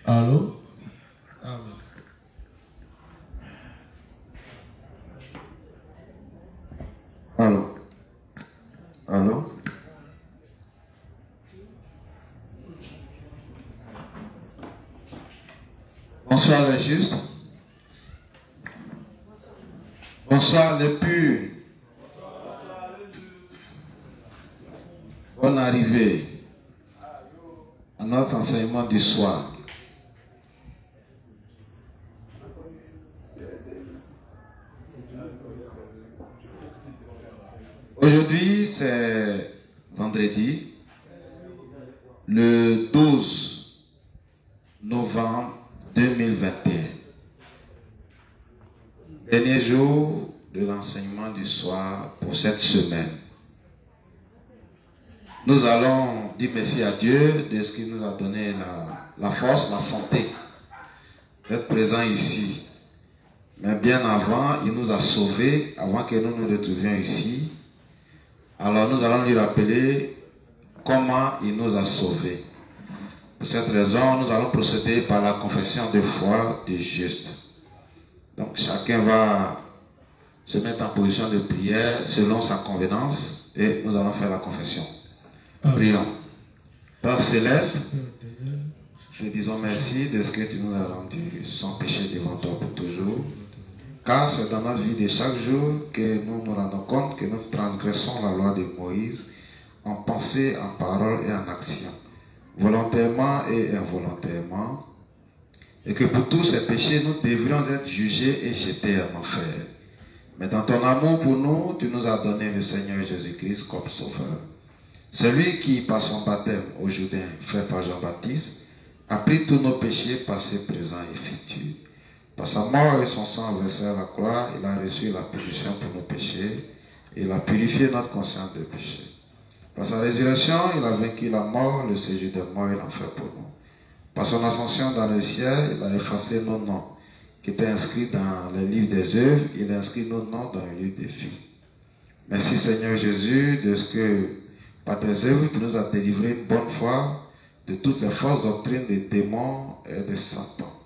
Allô? Amen. Allô? Allô? Bonsoir les justes. Bonsoir les purs. Bonne arrivée à notre enseignement du soir. Aujourd'hui, c'est vendredi, le 12 novembre 2021. Dernier jour de l'enseignement du soir pour cette semaine. Nous allons dire merci à Dieu de ce qu'il nous a donné la force, la santé d'être présents ici. Mais bien avant, il nous a sauvés, avant que nous nous retrouvions ici. Alors nous allons lui rappeler comment il nous a sauvés. Pour cette raison, nous allons procéder par la confession de foi du juste. Donc chacun va se mettre en position de prière selon sa convenance et nous allons faire la confession. Prions. Père Céleste, te disons merci de ce que tu nous as rendu sans péché devant toi pour toujours. Car c'est dans notre vie de chaque jour que nous nous rendons compte que nous transgressons la loi de Moïse en pensée, en parole et en action, volontairement et involontairement, et que pour tous ces péchés, nous devrions être jugés et jetés en enfer. Mais dans ton amour pour nous, tu nous as donné le Seigneur Jésus-Christ comme sauveur. Celui qui, par son baptême au Jourdain, fait par Jean-Baptiste, a pris tous nos péchés passés, présents et futurs. Par sa mort et son sang versé à la croix, il a reçu la purification pour nos péchés et il a purifié notre conscience de péché. Par sa résurrection, il a vaincu la mort, le séjour des morts et l'enfer pour nous. Par son ascension dans le ciel, il a effacé nos noms qui étaient inscrits dans les livres des œuvres, il a inscrit nos noms dans le livre des vies. Merci Seigneur Jésus de ce que par tes œuvres tu nous as délivré une bonne fois de toutes les fausses doctrines des démons et des Satan.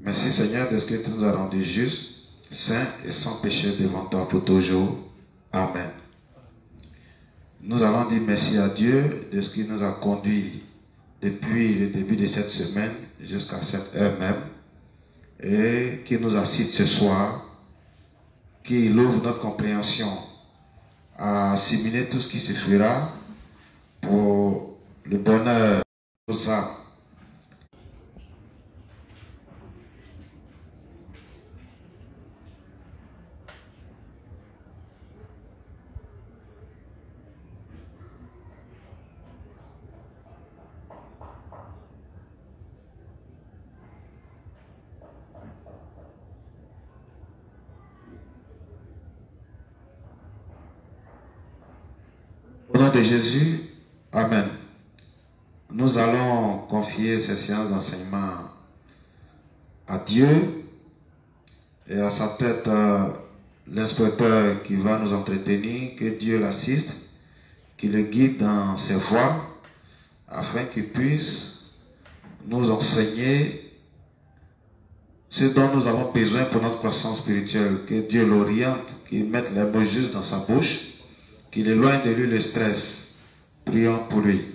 Merci Seigneur de ce que tu nous as rendus justes, saints et sans péché devant toi pour toujours. Amen. Nous allons dire merci à Dieu de ce qu'il nous a conduits depuis le début de cette semaine jusqu'à cette heure même et qui nous assiste ce soir, qui ouvre notre compréhension à assimiler tout ce qui se fera pour le bonheur de nos âmes. Au nom de Jésus, Amen. Nous allons confier ces séances d'enseignement à Dieu et à sa tête l'inspecteur qui va nous entretenir, que Dieu l'assiste, qu'il le guide dans ses voies afin qu'il puisse nous enseigner ce dont nous avons besoin pour notre croissance spirituelle, que Dieu l'oriente, qu'il mette les mots justes dans sa bouche, qu'il éloigne de lui le stress. Prions pour lui.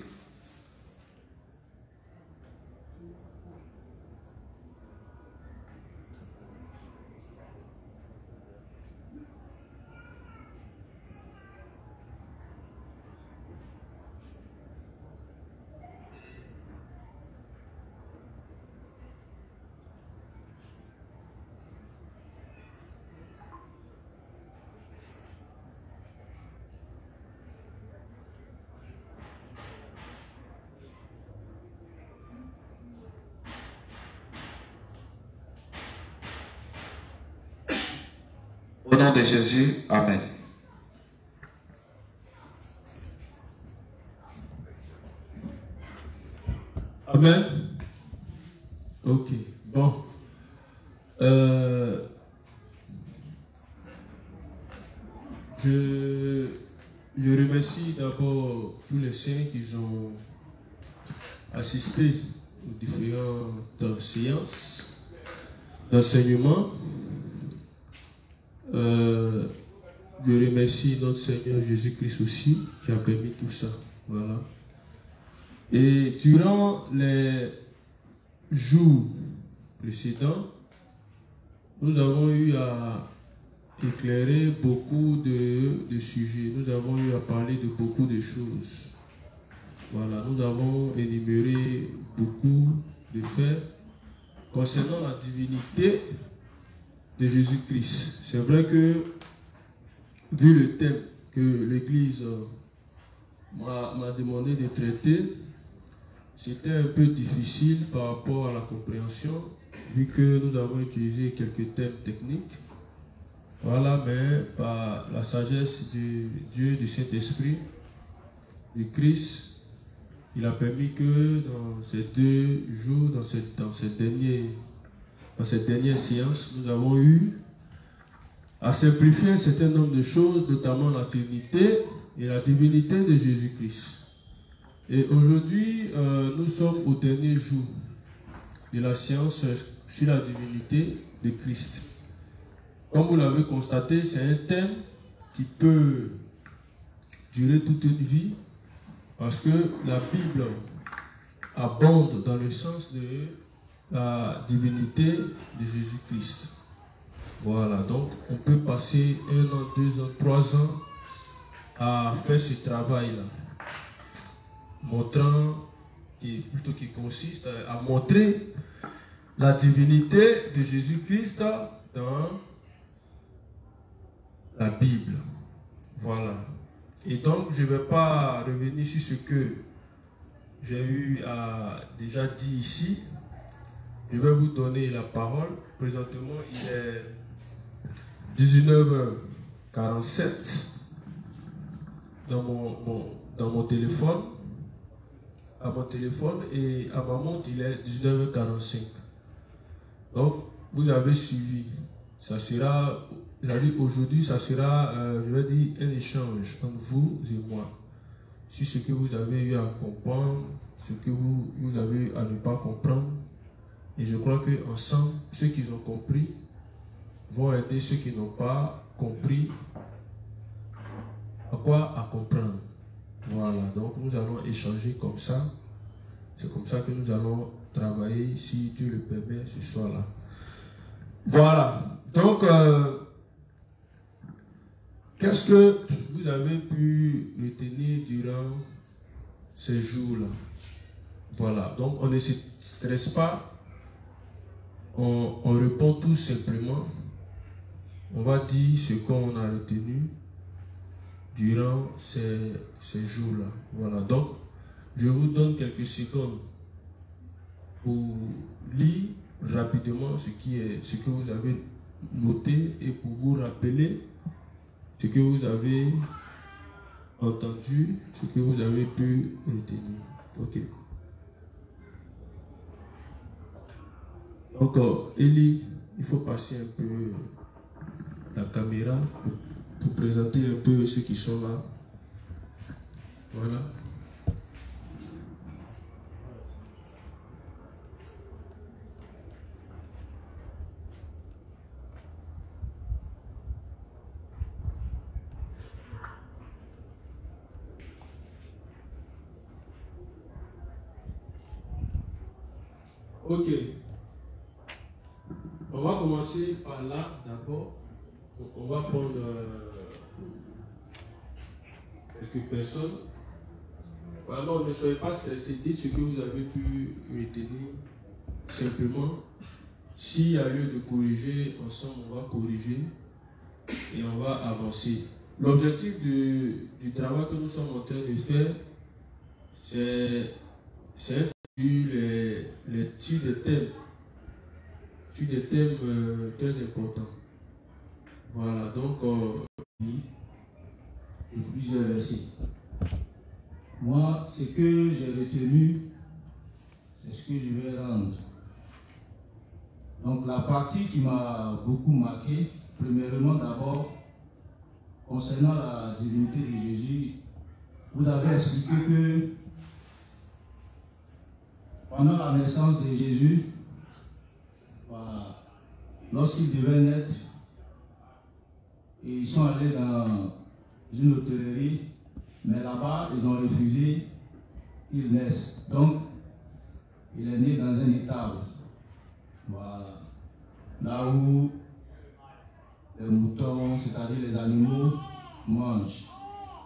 Au nom de Jésus, Amen. Amen. Ok, bon. Je remercie d'abord tous les saints qui ont assisté aux différentes séances d'enseignement. Je remercie notre Seigneur Jésus-Christ aussi qui a permis tout ça. Voilà. Et durant les jours précédents, nous avons eu à éclairer beaucoup de sujets. Nous avons eu à parler de beaucoup de choses. Voilà, nous avons énuméré beaucoup de faits concernant la divinité de Jésus-Christ. C'est vrai que, vu le thème que l'Église m'a demandé de traiter, c'était un peu difficile par rapport à la compréhension, vu que nous avons utilisé quelques thèmes techniques. Voilà, mais par la sagesse du Dieu, du Saint-Esprit, du Christ, il a permis que dans ces 2 jours, dans cette dernière séance, nous avons eu à simplifier un certain nombre de choses, notamment la Trinité et la divinité de Jésus-Christ. Et aujourd'hui, nous sommes au dernier jour de la séance sur la divinité de Christ. Comme vous l'avez constaté, c'est un thème qui peut durer toute une vie, parce que la Bible abonde dans le sens de la divinité de Jésus-Christ. Voilà, donc on peut passer 1 an, 2 ans, 3 ans à faire ce travail-là, qui consiste à montrer la divinité de Jésus-Christ dans la Bible. Voilà. Et donc, je ne vais pas revenir sur ce que j'ai eu à déjà dit ici. Je vais vous donner la parole. Présentement, il est 19h47 dans mon téléphone. À mon téléphone, et à ma montre, il est 19h45. Donc, vous avez suivi. Ça sera, aujourd'hui, ça sera, je vais dire, un échange entre vous et moi sur ce que vous avez eu à comprendre, ce que vous avez eu à ne pas comprendre. Et je crois qu'ensemble, ceux qui ont compris vont aider ceux qui n'ont pas compris à comprendre. Voilà, donc nous allons échanger comme ça. C'est comme ça que nous allons travailler, si Dieu le permet, ce soir-là. Voilà, donc qu'est-ce que vous avez pu retenir durant ces jours-là? Voilà, donc on ne se stresse pas, on répond tout simplement. On va dire ce qu'on a retenu durant ces jours-là. Voilà, donc je vous donne quelques secondes pour lire rapidement ce que vous avez noté et pour vous rappeler ce que vous avez entendu, ce que vous avez pu retenir. Ok. Donc, Eli, il faut passer un peu la caméra pour présenter un peu ceux qui sont là. Voilà. Ok. On va commencer par là d'abord. On va prendre quelques personnes. Alors, ne soyez pas stressés, dites ce que vous avez pu retenir. Simplement, s'il y a lieu de corriger, ensemble on va corriger et on va avancer. L'objectif du travail que nous sommes en train de faire, c'est sur des thèmes très importants. Voilà, donc plusieurs versets. Moi, ce que j'ai retenu, c'est ce que je vais rendre. Donc la partie qui m'a beaucoup marqué, premièrement d'abord, concernant la divinité de Jésus, vous avez expliqué que pendant la naissance de Jésus, voilà, lorsqu'il devait naître, ils sont allés dans une hôtellerie, mais là-bas, ils ont refusé qu'il naisse. Donc, il est né dans un étable. Voilà. Là où les moutons, c'est-à-dire les animaux, mangent.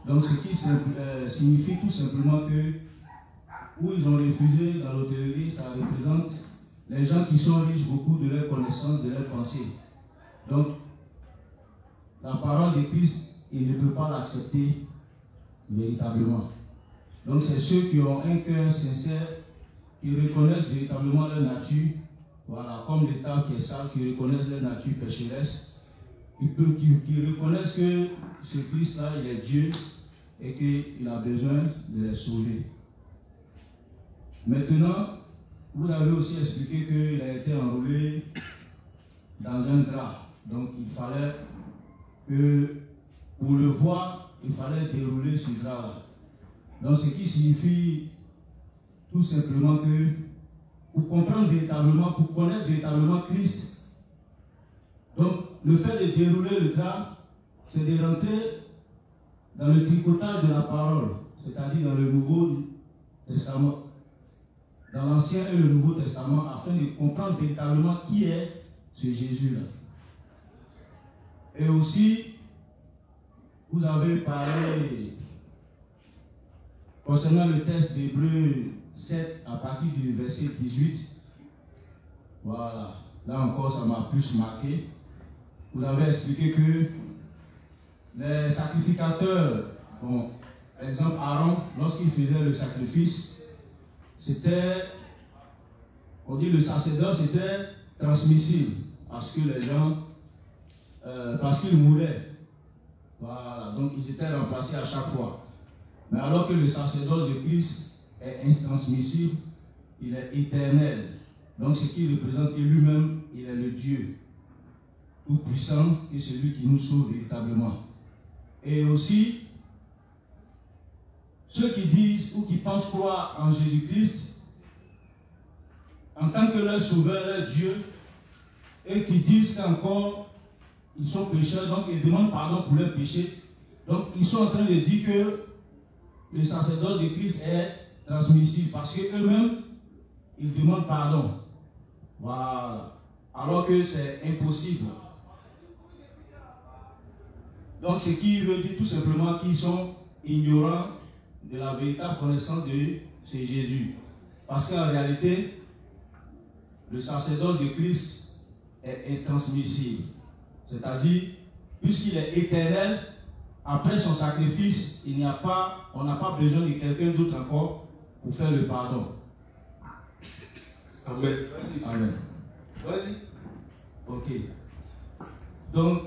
Donc, ce qui signifie tout simplement que où ils ont refusé dans l'hôtellerie, ça représente les gens qui sont riches beaucoup de leurs connaissances, de leurs pensées. Donc, la parole de Christ, il ne peut pas l'accepter véritablement. Donc, c'est ceux qui ont un cœur sincère, qui reconnaissent véritablement leur nature, voilà, comme l'État qui est sale, qui reconnaissent leur nature pécheresse, qui reconnaissent que ce Christ-là, il est Dieu et qu'il a besoin de les sauver. Maintenant, vous avez aussi expliqué qu'il a été enroulé dans un drap. Donc, il fallait que, pour le voir, il fallait dérouler ce drap-là. Donc, ce qui signifie tout simplement que, pour comprendre véritablement, pour connaître véritablement Christ, donc, le fait de dérouler le drap, c'est de rentrer dans le tricotage de la parole, c'est-à-dire dans le Nouveau Testament, dans l'Ancien et le Nouveau Testament, afin de comprendre véritablement qui est ce Jésus-là. Et aussi, vous avez parlé concernant le texte d'Hébreux 7 à partir du verset 18. Voilà, là encore ça m'a plus marqué. Vous avez expliqué que les sacrificateurs, bon, par exemple Aaron, lorsqu'il faisait le sacrifice, c'était, on dit le sacerdoce était transmissible, parce que les gens, parce qu'ils mouraient. Voilà, donc ils étaient remplacés à chaque fois. Mais alors que le sacerdoce de Christ est intransmissible, il est éternel. Donc ce qui représente que lui-même, il est le Dieu tout-puissant et celui qui nous sauve véritablement. Et aussi, ceux qui disent ou qui pensent croire en Jésus-Christ en tant que leur sauveur, leur Dieu, et qui disent qu'encore ils sont pécheurs, donc ils demandent pardon pour leurs péchés. Donc ils sont en train de dire que le sacerdoce de Christ est transmissible parce qu'eux-mêmes, ils demandent pardon. Voilà. Alors que c'est impossible. Donc ce qui veut dire tout simplement qu'ils sont ignorants de la véritable connaissance de ce Jésus. Parce qu'en réalité, le sacerdoce de Christ est intransmissible. C'est-à-dire, puisqu'il est éternel, après son sacrifice, on n'a pas besoin de quelqu'un d'autre encore pour faire le pardon. Amen. Amen. Vas-y. Ok. Donc,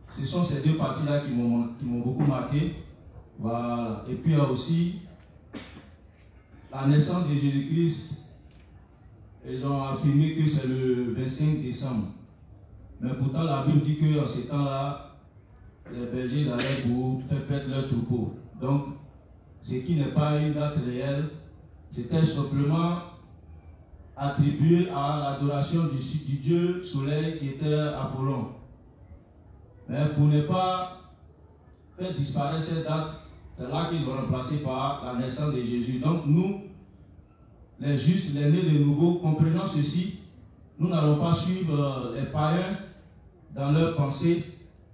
ce sont ces deux parties-là qui m'ont beaucoup marqué. Voilà. Et puis il y a aussi la naissance de Jésus-Christ. Ils ont affirmé que c'est le 25 décembre. Mais pourtant, la Bible dit qu'en ces temps-là, les bergers allaient pour faire perdre leur troupeau. Donc, ce qui n'est pas une date réelle, c'était simplement attribué à l'adoration du dieu soleil qui était Apollon. Mais pour ne pas faire disparaître cette date, c'est là qu'ils ont remplacé par la naissance de Jésus. Donc nous, les justes, les nés de nouveau, comprenant ceci, nous n'allons pas suivre les païens dans leurs pensées,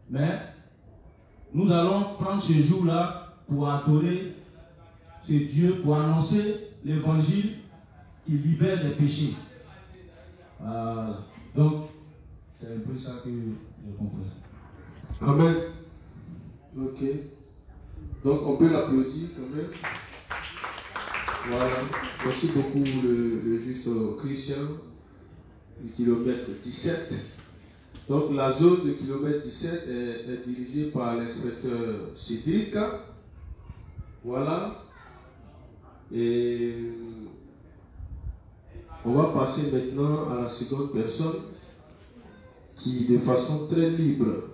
mais nous allons prendre ce jour-là pour adorer ce Dieu, pour annoncer l'évangile qui libère des péchés. Donc, c'est un peu ça que je comprends. Amen. Ok. Donc, on peut l'applaudir quand même. Voilà. Merci beaucoup le juste Christian du kilomètre 17. Donc, la zone de kilomètre 17 est dirigée par l'inspecteur Cédric. Voilà. Et on va passer maintenant à la seconde personne qui, de façon très libre,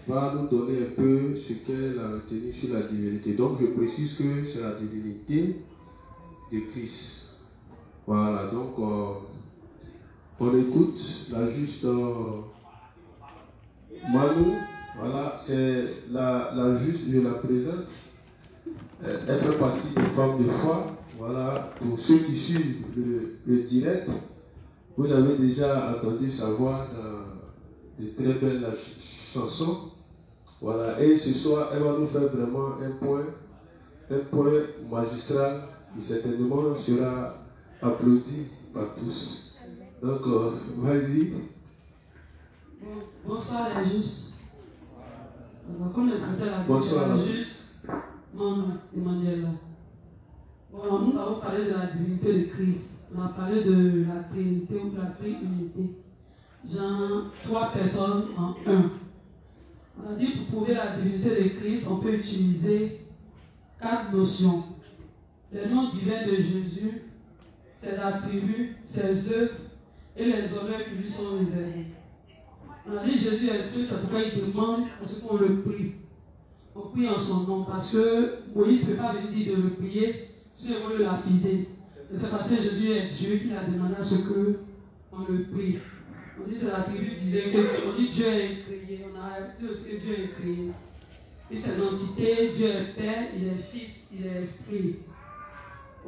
va nous donner un peu ce qu'elle a retenu sur la divinité. Donc je précise que c'est la divinité de Christ. Voilà, donc on écoute la juste Manu. Voilà, c'est la juste, je la présente. Elle fait partie des femmes de foi. Voilà, pour ceux qui suivent le direct, vous avez déjà entendu sa voix dans de très belles chansons. Voilà, et ce soir, elle va nous faire vraiment un point magistral qui certainement sera applaudi par tous. Donc, vas-y. Bonsoir les justes. Comme le Seigneur a dit, les justes, Emmanuel. Bon, nous avons parlé de la divinité de Christ. On a parlé de la Trinité ou de la Trinité. Genre, 3 personnes en 1. On a dit pour prouver la divinité de Christ, on peut utiliser 4 notions. Le nom divin de Jésus, ses attributs, ses œuvres et les honneurs qui lui sont réservés. On a dit Jésus est Dieu, c'est pourquoi il demande à ce qu'on le prie. On prie en son nom parce que Moïse ne peut pas venir dire de le prier, sinon on le lapider. Et c'est parce que Jésus est Dieu qu'il a demandé à ce qu'on le prie. On dit c'est l'attribut divin, on dit Dieu est créé, on a dit aussi que Dieu est créé. Et ses entités, Dieu est Père, il est Fils, il est Esprit.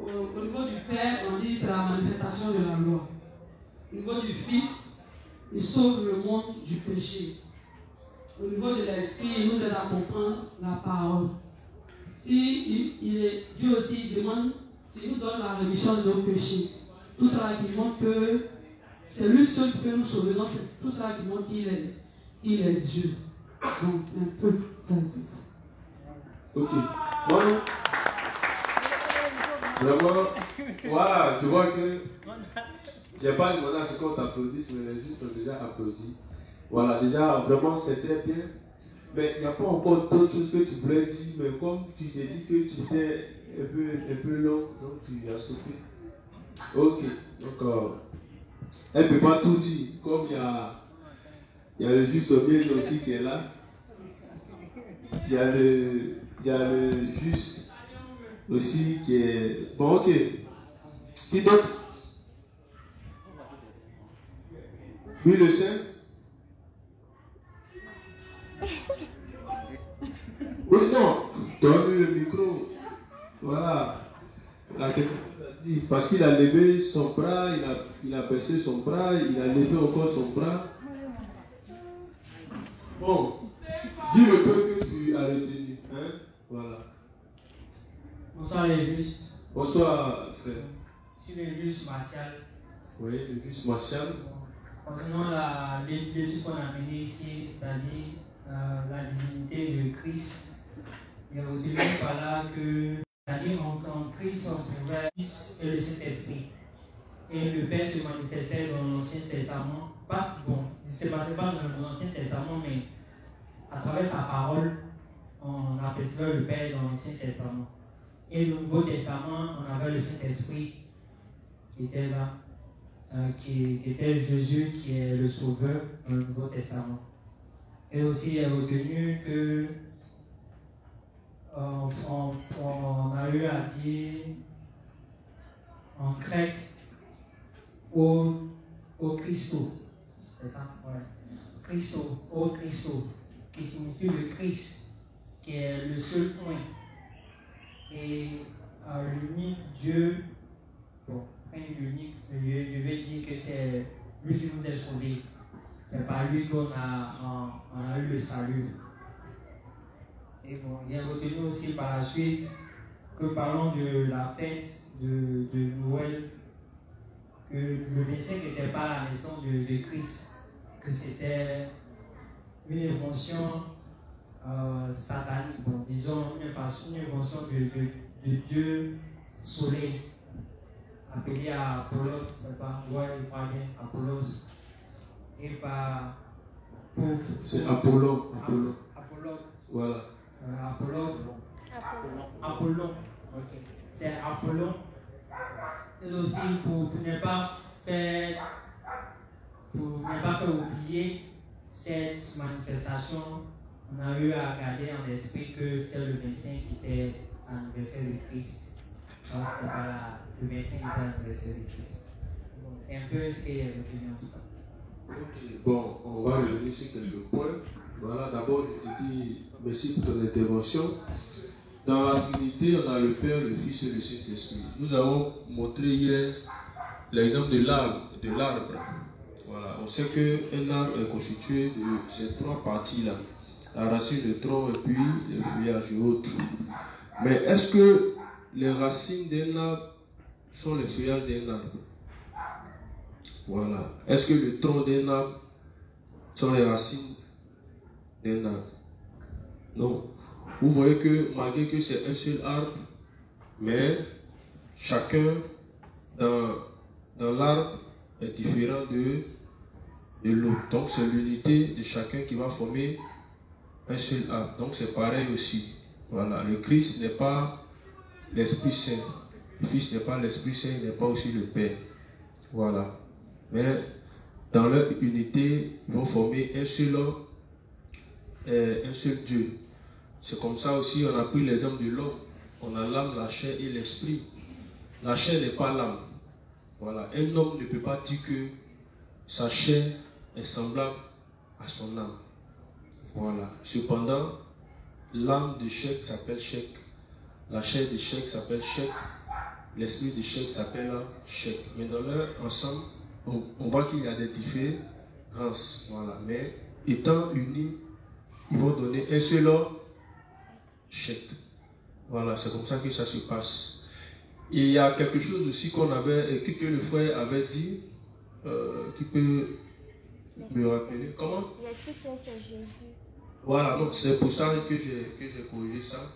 Au niveau du Père, on dit c'est la manifestation de la loi. Au niveau du Fils, il sauve le monde du péché. Au niveau de l'Esprit, il nous aide à comprendre la parole. Si Dieu aussi demande, s'il nous donne la rémission de nos péchés, tout ça qui montre que c'est lui seul qui peut nous sauver. Donc c'est tout ça qui montre qu'il est Dieu. Donc c'est un peu ça. Ok. Bon. Vraiment, voilà, tu vois que je n'ai pas demandé à ce qu'on t'applaudisse, mais les justes ont déjà applaudi. Voilà, déjà, vraiment, c'est très bien. Mais il n'y a pas encore d'autres choses que tu voulais dire, mais comme tu t'es dit que tu étais un peu long, donc tu as stoppé. Ok, donc elle ne peut pas tout dire, comme il y a le juste bien aussi qui est là. Il y a le juste aussi qui est... Bon, ok. Qui d'autre? Oui, le Saint. Oui, non. Donne le micro. Voilà. Parce qu'il a levé son bras, il a baissé son bras, il a levé encore son bras. Bon. Dis le peu que tu as retenu. Hein? Voilà. Bonsoir les justes. Bonsoir, frère. Je suis le juste Martial. Oui, le juste Martial. Concernant l'étude qu'on a menée ici, c'est-à-dire la divinité de Christ, il y a retenu par là que, c'est-à-dire en Christ, on trouvait le Fils et le Saint-Esprit. Et le Père se manifestait dans l'Ancien Testament. Il ne se passait pas dans l'Ancien Testament, mais à travers sa parole, on apercevait le Père dans l'Ancien Testament. Et le Nouveau Testament, on avait le Saint-Esprit qui était là, qui était Jésus, qui est le Sauveur dans le Nouveau Testament. Et aussi, il a retenu que on a eu à dire en grec au Christo. C'est ça? Ouais. Christo, au Christo, qui signifie le Christ, qui est le seul point. Et l'unique Dieu, bon, l'unique, je vais dire que c'est lui qui nous a sauvés. C'est par lui qu'on a eu le salut. Et bon, il a retenu aussi par la suite que parlons de la fête de Noël, que le 25 n'était pas la naissance de Christ, que c'était une invention satanique, bon, disons une invention de Dieu soleil, appelé Apollos, c'est pas, ouais, il parle bien, Apollos, et par c'est Apollon. Apollon. Voilà. Apollon. Ok. C'est Apollon. Et aussi pour ne pas faire oublier cette manifestation On a eu à regarder en esprit que c'était le 25 qui était l'anniversaire du Christ. Non, c'était pas le 25 qui était l'anniversaire du Christ. Donc, c'est un peu ce qui est retenu en tout cas. Ok, bon, on va revenir sur quelques points. Voilà, d'abord, je te dis merci pour ton intervention. Dans la Trinité, on a le Père, le Fils et le Saint-Esprit. Nous avons montré hier l'exemple de l'arbre. Voilà, on sait qu'un arbre est constitué de ces trois parties-là. La racine, le tronc et puis les feuillages et autres. Mais est-ce que les racines d'un arbre sont les feuillages d'un arbre? Voilà. Est-ce que le tronc d'un arbre sont les racines d'un arbre? Non. Vous voyez que malgré que c'est un seul arbre, mais chacun dans l'arbre est différent de l'autre. Donc c'est l'unité de chacun qui va former un seul arbre. Donc c'est pareil aussi. Voilà. Le Christ n'est pas l'Esprit Saint. Le Fils n'est pas l'Esprit Saint, il n'est pas aussi le Père. Voilà. Mais dans leur unité, ils vont former un seul homme et un seul Dieu. C'est comme ça aussi, on a pris l'exemple de l'homme. On a l'âme, la chair et l'esprit. La chair n'est pas l'âme. Voilà. Un homme ne peut pas dire que sa chair est semblable à son âme. Voilà. Cependant, l'âme de Chèque s'appelle Chèque. La chair de Chèque s'appelle Chèque. L'esprit de Chèque s'appelle Chèque. Mais dans leur ensemble, on voit qu'il y a des différences. Voilà. Mais étant unis, ils vont donner un seul homme, Chèque. Voilà, c'est comme ça que ça se passe. Et il y a quelque chose aussi que le frère avait dit, qui peut me rappeler. Comment? L'Esprit Saint, c'est Jésus. Voilà, donc c'est pour ça que j'ai corrigé ça.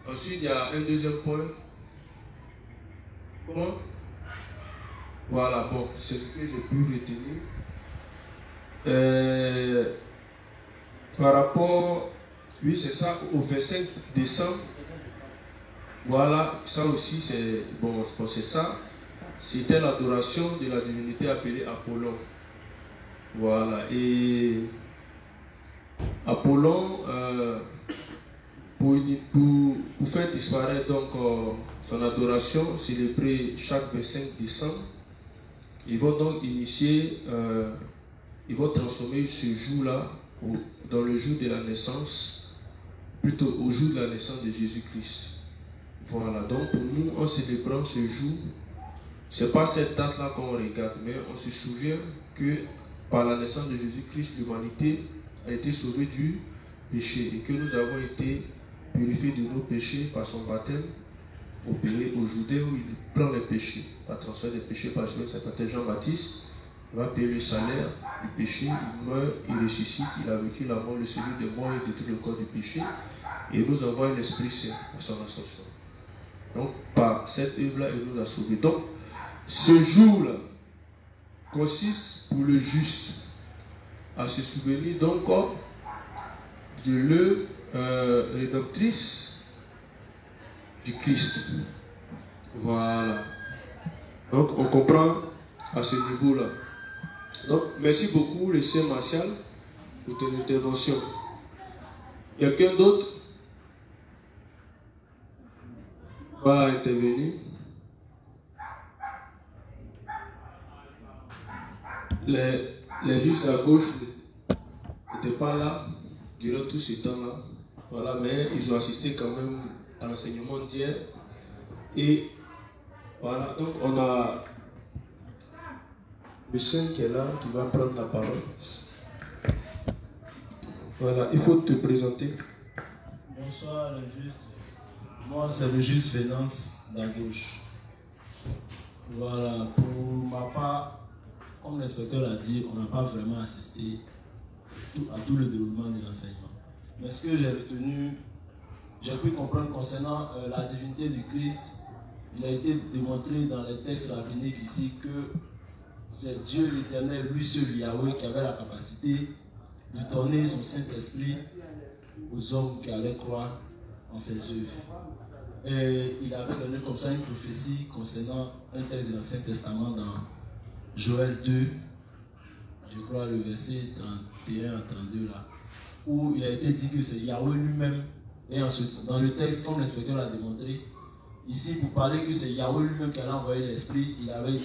Ensuite, il y a un deuxième point. Comment? Voilà, bon, c'est ce que j'ai pu retenir. Par rapport, oui, c'est ça, au 25 décembre. Voilà, ça aussi, c'est bon, c'est ça. C'était l'adoration de la divinité appelée Apollon. Voilà, et Apollon, pour faire disparaître donc son adoration célébrée chaque 25 décembre, ils vont donc initier, ils vont transformer ce jour-là dans le jour de la naissance, plutôt au jour de la naissance de Jésus-Christ. Voilà, donc pour nous, en célébrant ce jour, c'est pas cette date-là qu'on regarde, mais on se souvient que par la naissance de Jésus-Christ, l'humanité a été sauvée du péché et que nous avons été purifiés de nos péchés par son baptême au Judée où il prend les péchés, par transfert des péchés par celui qui s'appelle Jean-Baptiste. Il va payer le salaire du péché, il meurt, il ressuscite, il a vécu la mort, le séjour des morts et détruit le corps du péché et nous envoie l'Esprit Saint à son ascension. Donc par cette œuvre-là, il nous a sauvés. Donc ce jour-là consiste pour le juste à se souvenir donc de l'œuvre rédemptrice du Christ. Voilà. Donc on comprend à ce niveau-là. Donc merci beaucoup le Saint Martial pour ton intervention. Quelqu'un d'autre va intervenir? Les juges à gauche n'étaient pas là durant tout ce temps-là. Voilà, mais ils ont assisté quand même à l'enseignement d'hier. Et voilà, donc on a le Saint qui est là, qui va prendre la parole. Voilà, il faut te présenter. Bonsoir, le juste. Moi, c'est le juste Vénance d'Agauche. Voilà, pour ma part, comme l'inspecteur l'a dit, on n'a pas vraiment assisté à tout le déroulement de l'enseignement. Mais ce que j'ai retenu, j'ai pu comprendre concernant la divinité du Christ, il a été démontré dans les textes rabbiniques ici que c'est Dieu l'Éternel, lui seul, Yahweh, qui avait la capacité de donner son Saint-Esprit aux hommes qui allaient croire en ses œuvres. Et il avait donné comme ça une prophétie concernant un texte de l'Ancien Testament dans Joël 2, je crois le verset 31 à 32 là. où il a été dit que c'est Yahweh lui-même. Et dans le texte, comme l'inspecteur l'a démontré, ici, pour parler que c'est Yahweh lui-même qui a envoyé l'esprit, il avait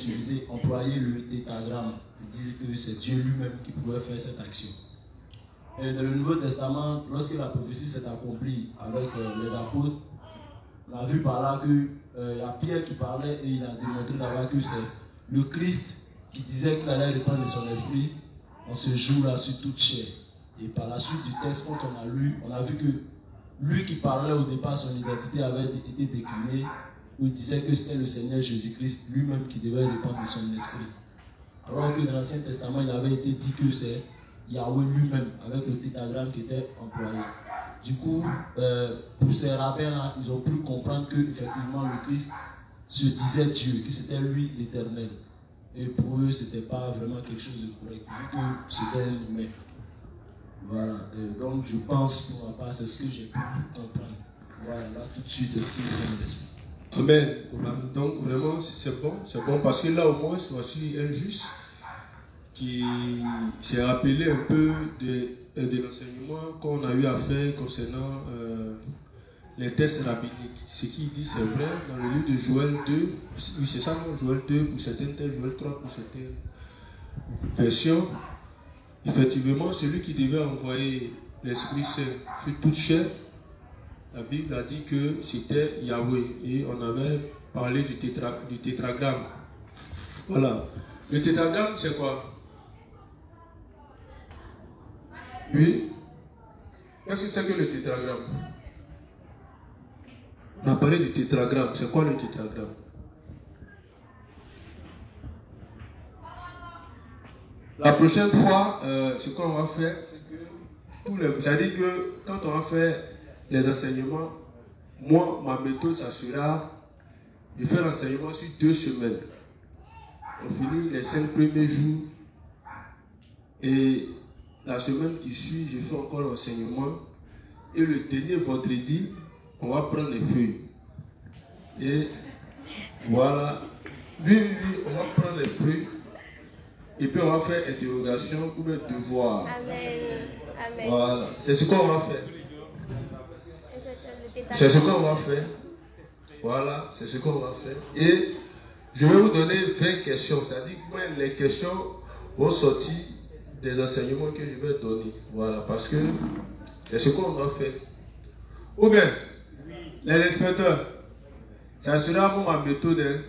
employé le tétragramme. Il disait que c'est Dieu lui-même qui pouvait faire cette action. Et dans le Nouveau Testament, lorsque la prophétie s'est accomplie avec les apôtres, on a vu par là qu'il y a Pierre qui parlait et il a démontré là-bas que c'est le Christ qui disait qu'il allait répandre son esprit en ce jour-là sur toute chair. Et par la suite du texte, quand on a lu, on a vu que lui qui parlait au départ, son identité avait été déclinée, où il disait que c'était le Seigneur Jésus-Christ lui-même qui devait répandre son esprit. Alors que dans l'Ancien Testament, il avait été dit que c'est Yahweh lui-même, avec le tétragramme qui était employé. Du coup, pour ces rabbins-là, ils ont pu comprendre que effectivement le Christ se disait Dieu, que c'était lui l'Éternel. Et pour eux, ce n'était pas vraiment quelque chose de correct, vu que c'était un humain. Voilà, et donc je pense pour ma part, c'est ce que j'ai pu comprendre. Voilà, là tout de suite, c'est ce qui me vient de l'esprit. Amen. Donc vraiment, c'est bon parce que là au moins, voici un juste qui s'est rappelé un peu de l'enseignement qu'on a eu à faire concernant les tests rabbiniques. Ce qu'il dit, c'est vrai, dans le livre de Joël 2, oui c'est ça, non, Joël 2 pour certaines textes, Joël 3 pour certaines versions. Effectivement, celui qui devait envoyer l'Esprit Saint sur toute chair, la Bible a dit que c'était Yahweh. Et on avait parlé du tétragramme. Voilà. Le tétragramme, c'est quoi? Oui. Qu'est-ce que c'est que le tétragramme? On a parlé du tétragramme. C'est quoi le tétragramme? La prochaine fois, ce qu'on va faire, c'est que c'est-à-dire que quand on va faire les enseignements, moi, ma méthode, ça sera de faire l'enseignement sur 2 semaines. On finit les 5 premiers jours et la semaine qui suit, je fais encore l'enseignement et le dernier vendredi, on va prendre les feuilles. Et voilà. Oui, on va prendre les feuilles. Et puis on va faire interrogation ou bien devoir. Amen. Voilà. C'est ce qu'on va faire. C'est ce qu'on va faire. Voilà, c'est ce qu'on va faire. Et je vais vous donner 20 questions. C'est-à-dire que les questions vont sortir des enseignements que je vais donner. Voilà, parce que c'est ce qu'on va faire. Ou bien, les inspecteurs, ça sera pour ma méthode. Hein.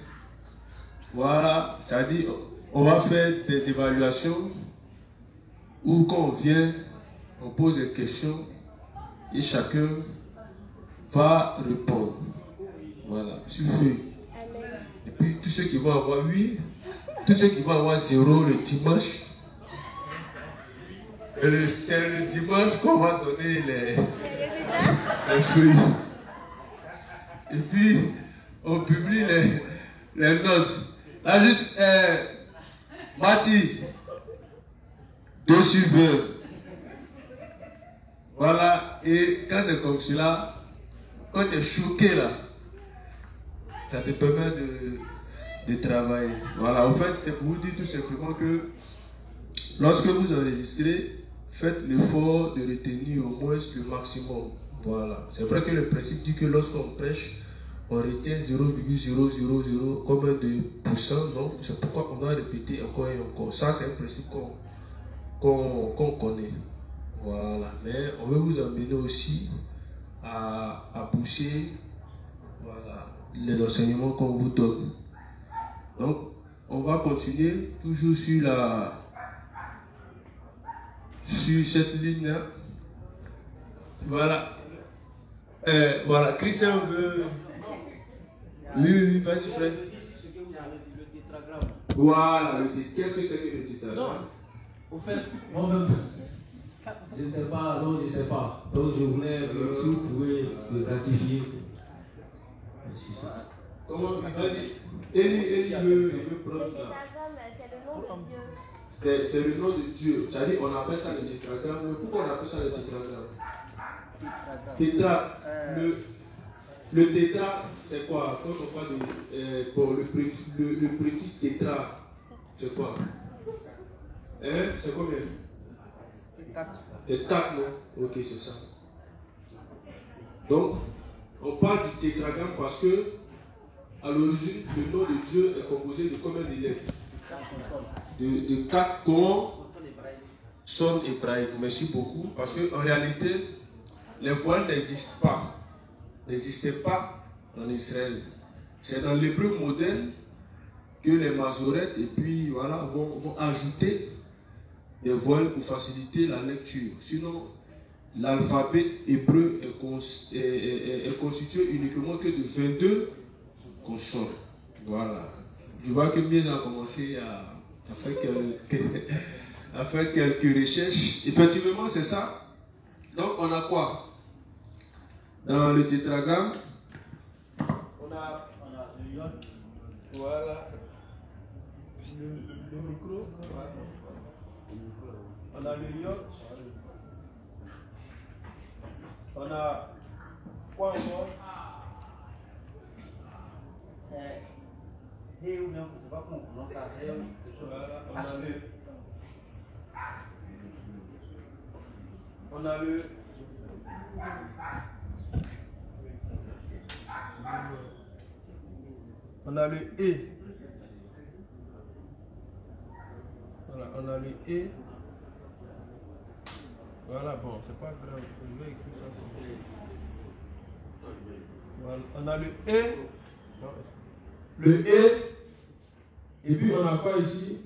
Voilà, c'est-à-dire on va faire des évaluations où quand on vient, on pose des questions et chacun va répondre. Voilà, sur feuille. Et puis tous ceux qui vont avoir 8, tous ceux qui vont avoir 0 le dimanche, c'est le dimanche qu'on va donner les feuilles. Et puis on publie les notes. Là juste, Mati, 2 sur 20. Voilà, et quand c'est comme cela, quand tu es choqué là, ça te permet de travailler. Voilà, en fait, c'est pour vous dire tout simplement que lorsque vous enregistrez, faites l'effort de retenir au moins le maximum. Voilà, c'est vrai que le principe dit que lorsqu'on prêche, on retient 0,000 combien de pourcents, non? C'est pourquoi on doit répéter encore et encore. Ça, c'est un principe qu'on connaît. Voilà, mais on veut vous amener aussi à pousser, voilà, les enseignements qu'on vous donne. Donc, on va continuer toujours sur cette ligne-là. Voilà. Voilà, Christian veut. Oui, vas-y, frère. Voilà, qu'est-ce que c'est que le tétragramme? Au fait, moi-même, je n'étais pas, donc je ne sais pas. Donc je voulais, si vous pouvez le gratifier. Merci ça. Comment? Vas-y. Élie veut prendre Le là. tétragramme, c'est le nom de Dieu. C'est le nom de Dieu. C'est-à-dire qu'on appelle ça le tétragramme. Mais pourquoi on appelle ça le tétragramme? Tétra. Le tétra, c'est quoi? Quand on parle de bon, le préfixe tétra, c'est quoi? Hein? C'est combien? C'est 4. C'est 4, non? Ok, c'est ça. Donc, on parle du tétragramme parce que, à l'origine, le nom de Dieu est composé de combien de lettres? De 4 consonnes hébraïques. Merci beaucoup. Parce qu'en réalité, les voiles n'existaient pas en Israël. C'est dans l'hébreu moderne que les masorettes et puis voilà, vont ajouter des voiles pour faciliter la lecture. Sinon, l'alphabet hébreu est constitué uniquement que de 22 consonnes. Voilà. Je vois que Mies a commencé à faire quelques recherches. Effectivement, c'est ça. Donc, on a quoi? Dans le tétragramme, on a le iode. Voilà. Le micro. Voilà. On a le iode. On a quoi encore? Ou bien, je ne sais pas comment on prononce ça. Voilà, on a le E. Voilà, on a le E. Voilà, bon, c'est pas grave. Je vais écrire ça comme ça. Voilà, on a le E. Le E. Et puis on a quoi ici?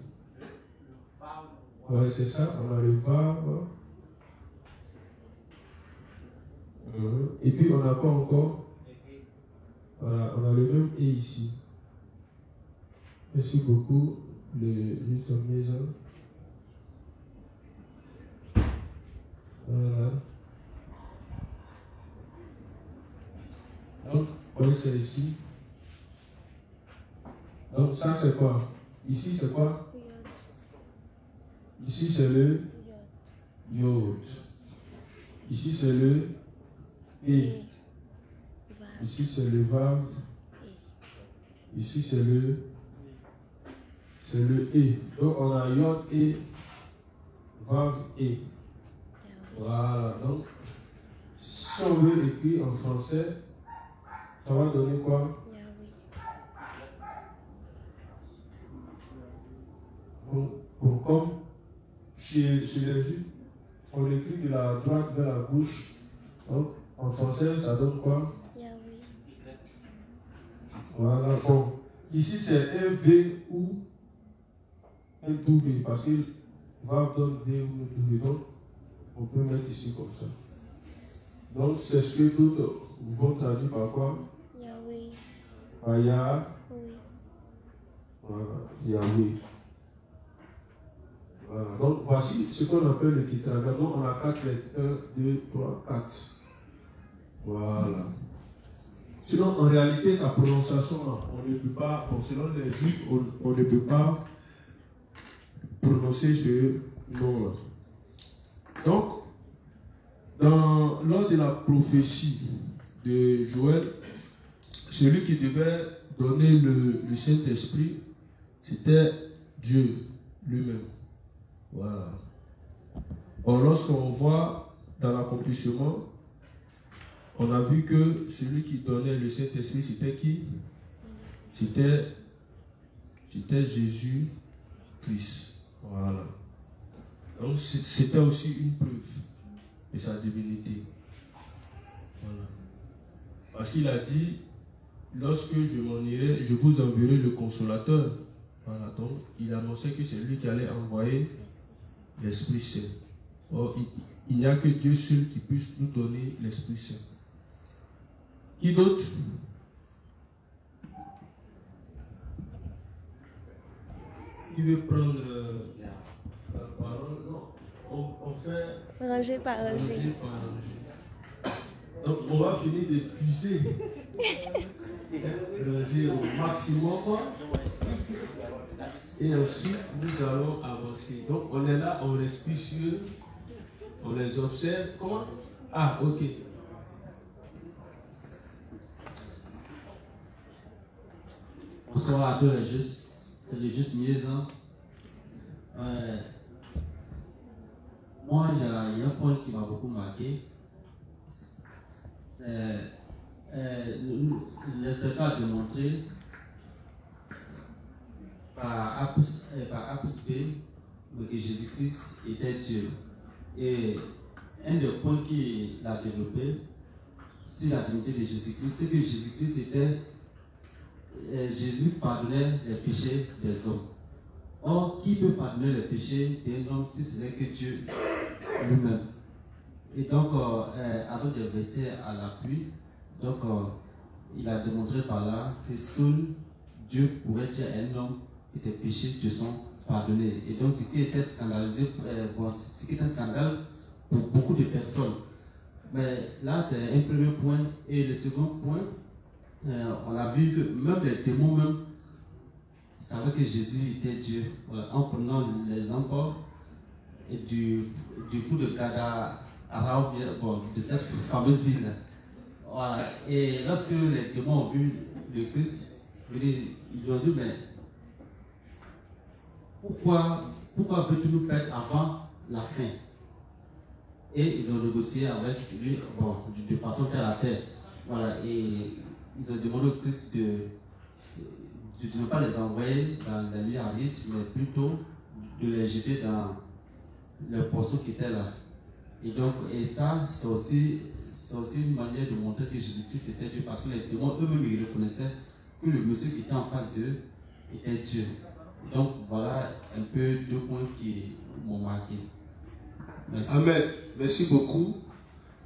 Ouais, c'est ça, on a le Vav. Et puis on a quoi encore? Voilà, on a le même E ici. Merci beaucoup, juste en maison. Voilà. Donc, voyez ça ici. Donc ça c'est quoi? Ici c'est quoi? Ici c'est le Yod. Ici c'est le E. Ici c'est le Vav. Ici c'est le E. Donc on a Yod E, Vav E. Voilà. Donc si on veut écrire en français, ça va donner quoi? Comme chez les Juifs, on écrit de la droite vers la gauche. Donc, en français, ça donne quoi? Voilà, bon. Ici, c'est un V ou un W, parce que va donne V ou un W. Donc, on peut mettre ici comme ça. Donc, c'est ce que d'autres vont traduire par quoi? Yahweh. Par Yah. Voilà, Yahweh. Voilà. Donc, voici ce qu'on appelle le tétragramme. Donc, on a 4 lettres. 1, 2, 3, 4. Voilà. Sinon, en réalité, sa prononciation, on ne peut pas, bon, selon les Juifs, on ne peut pas prononcer ce nom-là. Donc, lors de la prophétie de Joël, celui qui devait donner le Saint-Esprit, c'était Dieu lui-même. Voilà. Or, lorsqu'on voit dans l'accomplissement, on a vu que celui qui donnait le Saint-Esprit, c'était qui? C'était Jésus-Christ. Voilà. Donc, c'était aussi une preuve de sa divinité. Voilà. Parce qu'il a dit, lorsque je m'en irai, je vous enverrai le Consolateur. Voilà. Donc, il annonçait que c'est lui qui allait envoyer l'Esprit Saint. Or, il n'y a que Dieu seul qui puisse nous donner l'Esprit Saint. Qui d'autre? Qui veut prendre la parole? Non. On fait Rangé par rangé. Donc, on va finir d'épuiser. Ranger au maximum. Et ensuite, nous allons avancer. Donc, on est là, on respire sur, on les observe. Comment? Ah, ok. Bonsoir à tous les justes. C'est le juste Mies. Moi, moi, il y a un point qui m'a beaucoup marqué. C'est le spectacle de montrer par A plus B que Jésus-Christ était Dieu. Et un des points qu'il a développé sur la divinité de Jésus-Christ, c'est que Jésus-Christ était. Jésus pardonnait les péchés des hommes. Or, qui peut pardonner les péchés d'un homme si ce n'est que Dieu lui-même? Et donc, avec des versets à l'appui, donc il a démontré par là que seul Dieu pourrait dire à un homme que tes péchés te sont pardonnés. Et donc, ce qui était scandalisé, ce qui était un scandale pour beaucoup de personnes. Mais là, c'est un premier point. Et le second point, on a vu que même les démons même savaient que Jésus était Dieu. Voilà, en prenant l'exemple du fou de Gadara, de cette fameuse ville. Voilà. Et lorsque les démons ont vu le Christ, ils lui ont dit, mais pourquoi veux-tu nous perdre avant la fin? Et ils ont négocié avec lui, de façon terre à terre. Voilà. Et ils ont demandé au Christ de ne pas les envoyer dans la nuit aride, mais plutôt de les jeter dans le poisson qui était là. Et donc, et ça, c'est aussi une manière de montrer que Jésus-Christ était Dieu, parce que les démons eux-mêmes, ils reconnaissaient que le monsieur qui était en face d'eux était Dieu. Et donc, voilà un peu deux points qui m'ont marqué. Merci. Amen. Merci beaucoup.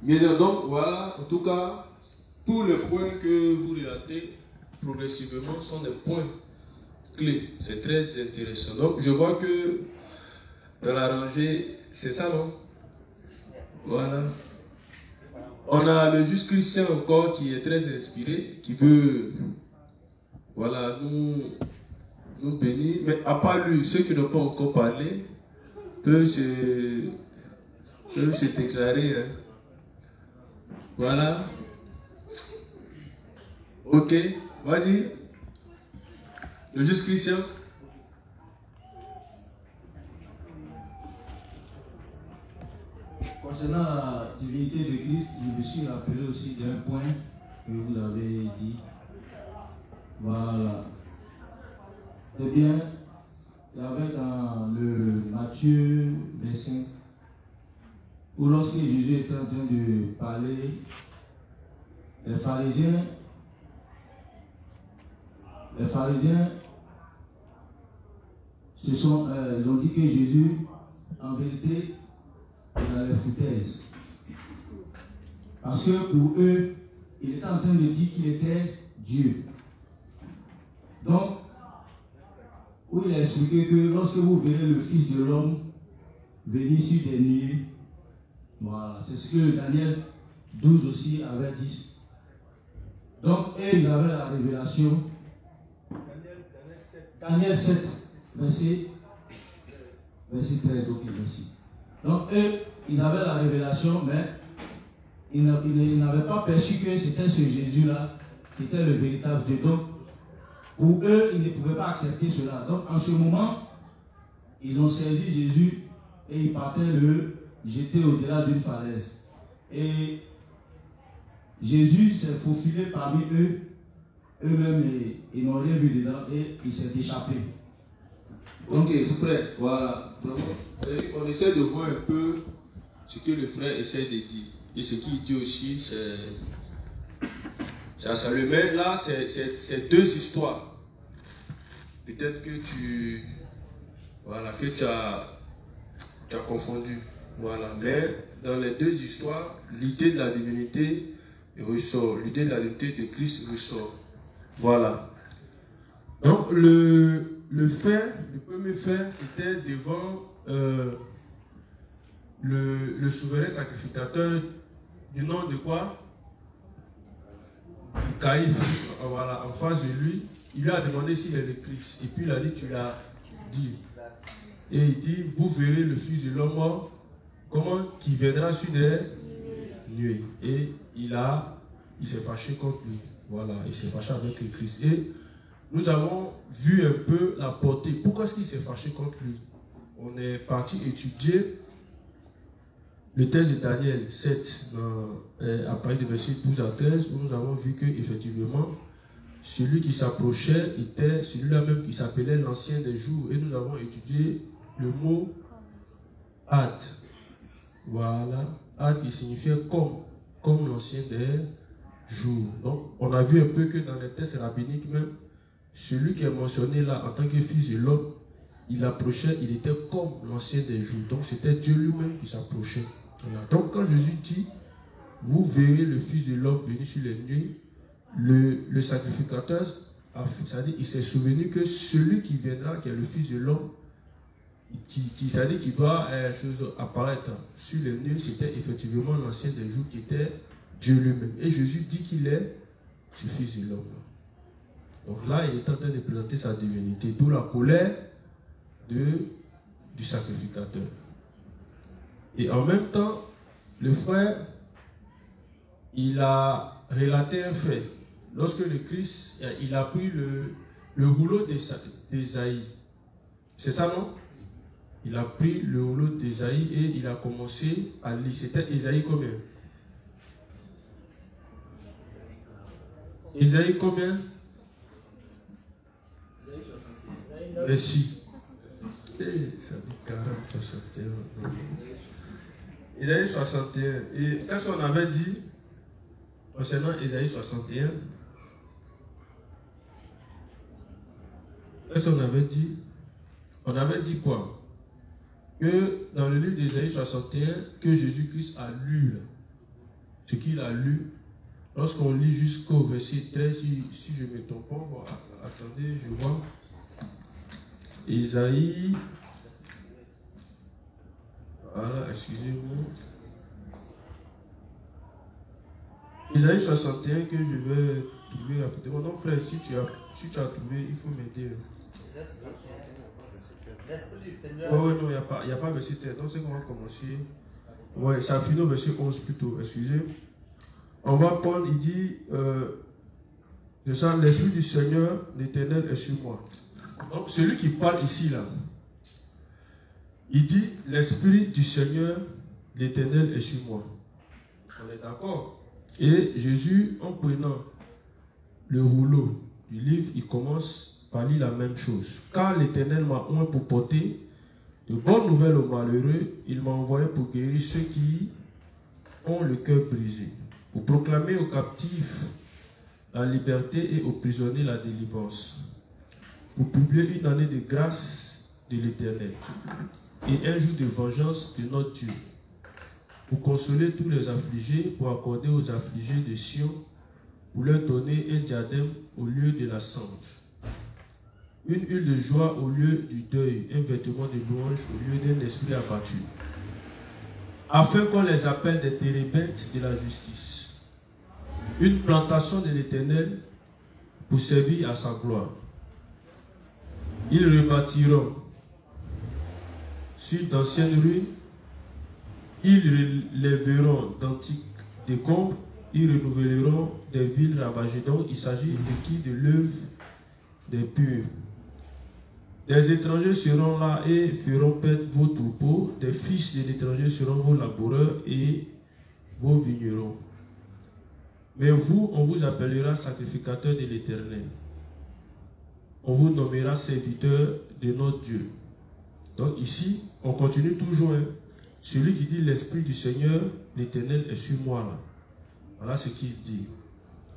Bien, donc, voilà, en tout cas, tous les points que vous relatez progressivement sont des points clés. C'est très intéressant. Donc, je vois que dans la rangée, c'est ça, non? Voilà. On a le juste Christian encore qui est très inspiré, qui veut, voilà, nous bénir. Mais à part lui, ceux qui n'ont pas encore parlé peuvent se déclarer. Hein. Voilà. Ok, vas-y. Le juste Christian. Concernant la divinité de Christ, je me suis rappelé aussi d'un point que vous avez dit. Voilà. Eh bien, il y avait dans le Matthieu 25, où lorsque Jésus était en train de parler, les pharisiens, ils ont dit que Jésus, en vérité, dans les foutaises. Parce que pour eux, il était en train de dire qu'il était Dieu. Donc, où il a expliqué que lorsque vous verrez le Fils de l'homme venir sur des nuées, voilà, c'est ce que Daniel 12 aussi avait dit. Donc, eux, ils avaient la révélation. Daniel 7, verset 13, ok, merci. Donc, eux, ils avaient la révélation, mais ils n'avaient pas perçu que c'était ce Jésus-là qui était le véritable Dieu. Donc, pour eux, ils ne pouvaient pas accepter cela. Donc, en ce moment, ils ont saisi Jésus et ils partaient le jeter au-delà d'une falaise. Et Jésus s'est faufilé parmi eux, eux-mêmes, ils n'ont rien vu dedans et il s'est échappé. Ok, c'est prêt. Voilà. Donc, on essaie de voir un peu ce que le frère essaie de dire. Et ce qu'il dit aussi, ça le met là, c'est deux histoires. Peut-être que tu as confondu. Voilà. Mais dans les deux histoires, l'idée de la divinité ressort. L'idée de la divinité de Christ ressort. Voilà. Donc le premier fait, c'était devant le souverain sacrificateur du nom de quoi? Caïphe. Voilà, en face de lui, il lui a demandé s'il est le Christ. Et puis il a dit, tu l'as dit. Et il dit, vous verrez le Fils de l'homme mort, comment qui viendra sur des nuées. Et il s'est fâché contre lui. Voilà, il s'est fâché avec le Christ. Et nous avons vu un peu la portée. Pourquoi est-ce qu'il s'est fâché contre lui? On est parti étudier le texte de Daniel 7, à partir du verset 12 à 13, où nous avons vu que effectivement, celui qui s'approchait était celui-là même qui s'appelait l'ancien des jours. Et nous avons étudié le mot Ad. Voilà. Ad, il signifiait comme l'ancien des jours. Donc, on a vu un peu que dans les textes rabbiniques même, celui qui est mentionné là en tant que fils de l'homme, il approchait, il était comme l'ancien des jours. Donc, c'était Dieu lui-même qui s'approchait. Voilà. Donc, quand Jésus dit, vous verrez le fils de l'homme venir sur les nuées, le sacrificateur, c'est-à-dire, il s'est souvenu que celui qui viendra, qui est le fils de l'homme, c'est-à-dire qui doit apparaître sur les nuées, c'était effectivement l'ancien des jours qui était Dieu lui-même. Et Jésus dit qu'il est ce fils de l'homme. Donc là, il est en train de présenter sa divinité, d'où la colère du sacrificateur. Et en même temps, le frère, il a relaté un fait. Lorsque le Christ, il a pris le rouleau d'Ésaïe. C'est ça, non? Il a pris le rouleau d'Ésaïe et il a commencé à lire. C'était Ésaïe combien? Ésaïe combien? Merci. Ça dit 40, 61. Ésaïe 61. Et qu'est-ce qu'on avait dit concernant Ésaïe 61? Qu'est-ce qu'on avait dit? On avait dit quoi? Que dans le livre d'Ésaïe 61, que Jésus-Christ a lu là, ce qu'il a lu. Lorsqu'on lit jusqu'au verset 13, si je ne me trompe pas, bon, attendez, je vois. Ésaïe, voilà, excusez-moi. Ésaïe 61 que je vais trouver rapidement. Non, frère, si tu as trouvé, il faut m'aider. Oui, non, il n'y a pas verset 13. Donc, c'est qu'on va commencer. Oui, ça finit au verset 11 plutôt, excusez. On va prendre, il dit, je sens l'Esprit du Seigneur, l'Éternel est sur moi. Donc, celui qui parle ici, là, il dit, l'Esprit du Seigneur, l'Éternel est sur moi. On est d'accord? Et Jésus, en prenant le rouleau du livre, il commence par lire la même chose. Car l'Éternel m'a oint pour porter de bonnes nouvelles aux malheureux, il m'a envoyé pour guérir ceux qui ont le cœur brisé, pour proclamer aux captifs la liberté et aux prisonniers la délivrance, pour publier une année de grâce de l'Éternel et un jour de vengeance de notre Dieu, pour consoler tous les affligés, pour accorder aux affligés de Sion, pour leur donner un diadème au lieu de la cendre, une huile de joie au lieu du deuil, un vêtement de louange au lieu d'un esprit abattu, afin qu'on les appelle des térébintes de la justice, une plantation de l'Éternel pour servir à sa gloire. Ils rebâtiront sur d'anciennes ruines, ils relèveront d'antiques décombres, ils renouvelleront des villes ravagées. Donc il s'agit de qui? De l'œuvre des purs. Des étrangers seront là et feront perdre vos troupeaux, des fils de l'étranger seront vos laboureurs et vos vignerons. Mais vous, on vous appellera sacrificateur de l'Éternel. On vous nommera serviteur de notre Dieu. Donc ici, on continue toujours. Celui qui dit l'Esprit du Seigneur, l'Éternel est sur moi là. Voilà ce qu'il dit.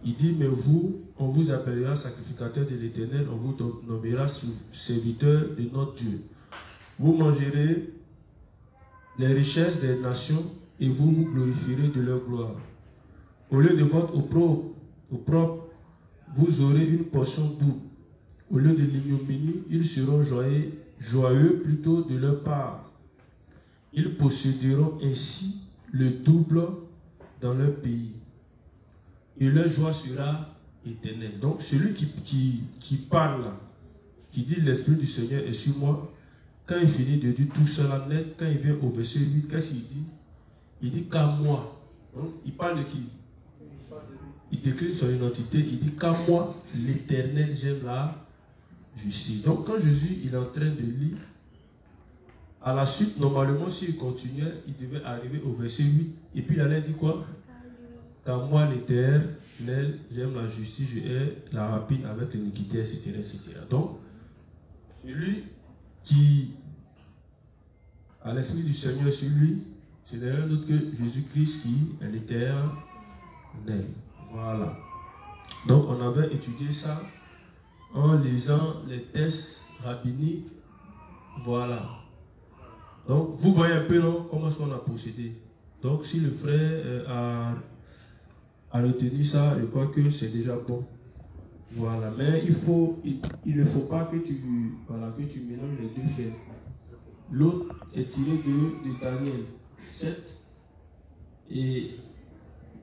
Il dit, mais vous, on vous appellera sacrificateur de l'Éternel, on vous nommera serviteur de notre Dieu. Vous mangerez les richesses des nations et vous vous glorifierez de leur gloire. Au lieu de votre opprobre, vous aurez une portion double. Au lieu de l'ignominie, ils seront joyeux plutôt de leur part. Ils posséderont ainsi le double dans leur pays. Et leur joie sera éternelle. Donc celui qui parle, qui dit l'Esprit du Seigneur est sur moi, quand il finit de dire tout cela net, quand il vient au verset 8, qu'est-ce qu'il dit? Il dit qu'à moi. Donc, il parle de qui? Il décline son identité, il dit qu'à moi, l'Éternel, j'aime la justice. Donc quand Jésus il est en train de lire À la suite, normalement, s'il continuait, il devait arriver au verset 8. Et puis il allait dire quoi? Car moi, l'Éternel, j'aime la justice, je hais la rapine avec l'iniquité, etc., etc. Donc, celui qui a l'Esprit du Seigneur sur lui, ce n'est rien d'autre que Jésus-Christ qui est l'Éternel. Voilà. Donc, on avait étudié ça en lisant les textes rabbiniques. Voilà. Donc, vous voyez un peu non, comment est-ce qu'on a procédé. Donc, si le frère a retenu ça, je crois que c'est déjà bon. Voilà. Mais il ne faut pas que tu mélanges les deux faits. L'autre est tiré de Daniel 7. Et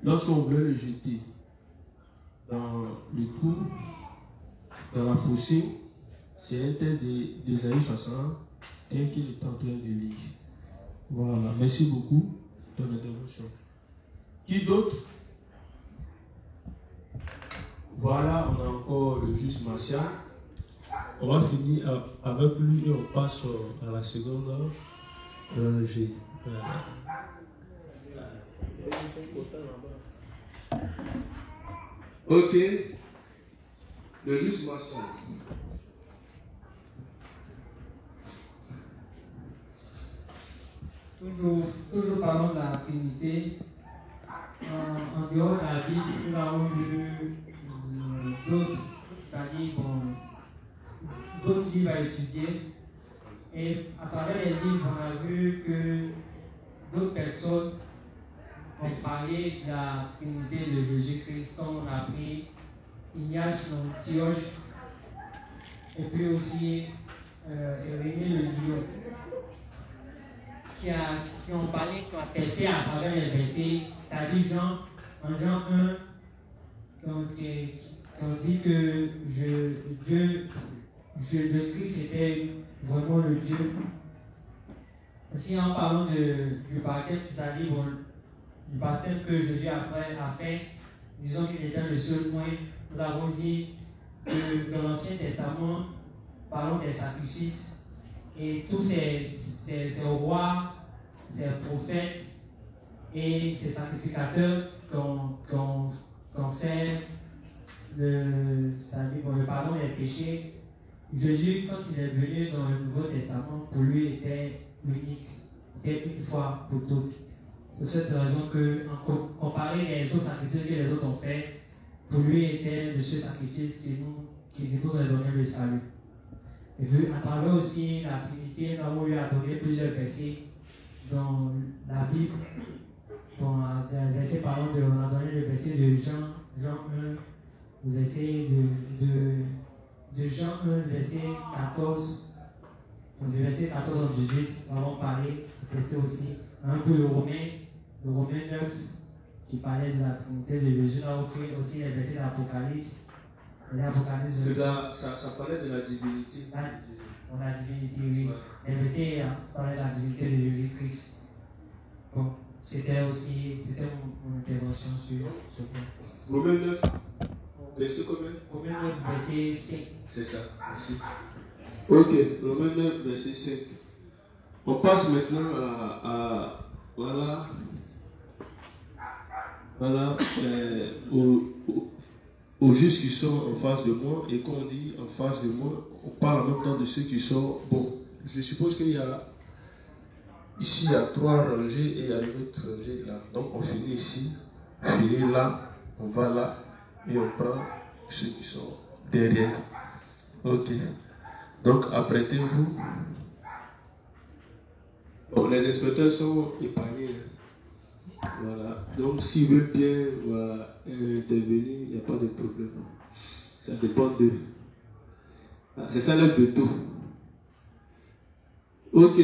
lorsqu'on voulait le jeter dans le trou, dans la fossée, c'est un texte d'Ésaïe 60 qu'il est en train de lire. Voilà. Merci beaucoup de ton intervention. Qui d'autre? Voilà, on a encore le juste Martial. On va finir avec lui et on passe à la seconde rangée. Ok. Le juste Martial. Toujours parlons de la Trinité. En dehors de la Bible, nous avons lu d'autres, c'est-à-dire d'autres livres à étudier. Et à travers les livres, on a vu que d'autres personnes ont parlé de la Trinité de Jésus-Christ, comme on a pris Ignace d'Antioche, et puis aussi Irénée le Lion, qui ont parlé, qui ont testé à travers les versets, c'est-à-dire en Jean 1, qui ont dit que le Christ était vraiment le Dieu. Aussi en parlant du baptême, c'est-à-dire du baptême que Jésus a fait, disons qu'il était le seul moyen. Nous avons dit que dans l'Ancien Testament, parlons des sacrifices, et tous ces rois, ces prophètes et ces sacrificateurs qu'on fait c'est-à-dire le pardon des péchés. Jésus, quand il est venu dans le Nouveau Testament, pour lui était unique. C'était une fois pour toutes. C'est pour cette raison que, comparé les autres sacrifices que les autres ont fait, pour lui était le seul sacrifice qui nous a donné le salut. Et vu à travers aussi la Trinité, nous avons eu à donner plusieurs versets dans la Bible. Bon, on a donné le verset de Jean 1, le verset de Jean 1, verset 14. Le verset 14 en 18, nous avons parlé, testé aussi. Un peu le Romain 9, qui parlait de la Trinité de Jésus. Nous avons pris aussi les versets de l'Apocalypse. Ça parlait de la divinité. On a la divinité, oui. Ouais. Les versets parlaient de la divinité de Jésus-Christ. Bon, c'était mon intervention sur ce point. Romains 9, verset combien? Romains 9, verset 5. C'est ça, merci. Ok, Romains 9, verset 5. On passe maintenant aux justes qui sont en face de moi. Et quand on dit en face de moi, on parle en même temps de ceux qui sont bons. Je suppose qu'il y a ici il y a 3 rangées et il y a une autre rangée là. Donc on finit ici, on finit là, on va là et on prend ceux qui sont derrière. Ok. Donc apprêtez-vous. Bon, les inspecteurs sont épargnés. Voilà. Donc s'ils veulent bien intervenir, il n'y a pas de problème. Ça dépend d'eux. C'est ça le veto. Ok.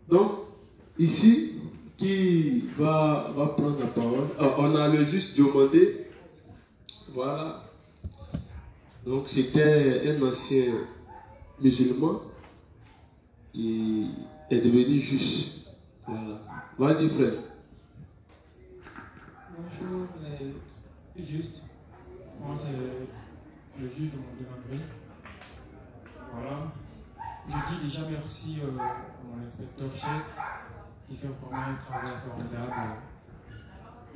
Donc, ici, qui va prendre la parole? On a le juste Diomandé. Voilà. Donc, c'était un ancien musulman qui est devenu juste. Voilà. Vas-y, frère. Bonjour, juste. Moi, c'est le juge de mon demandé. Voilà. Je dis déjà merci à mon inspecteur chef qui fait vraiment un travail formidable.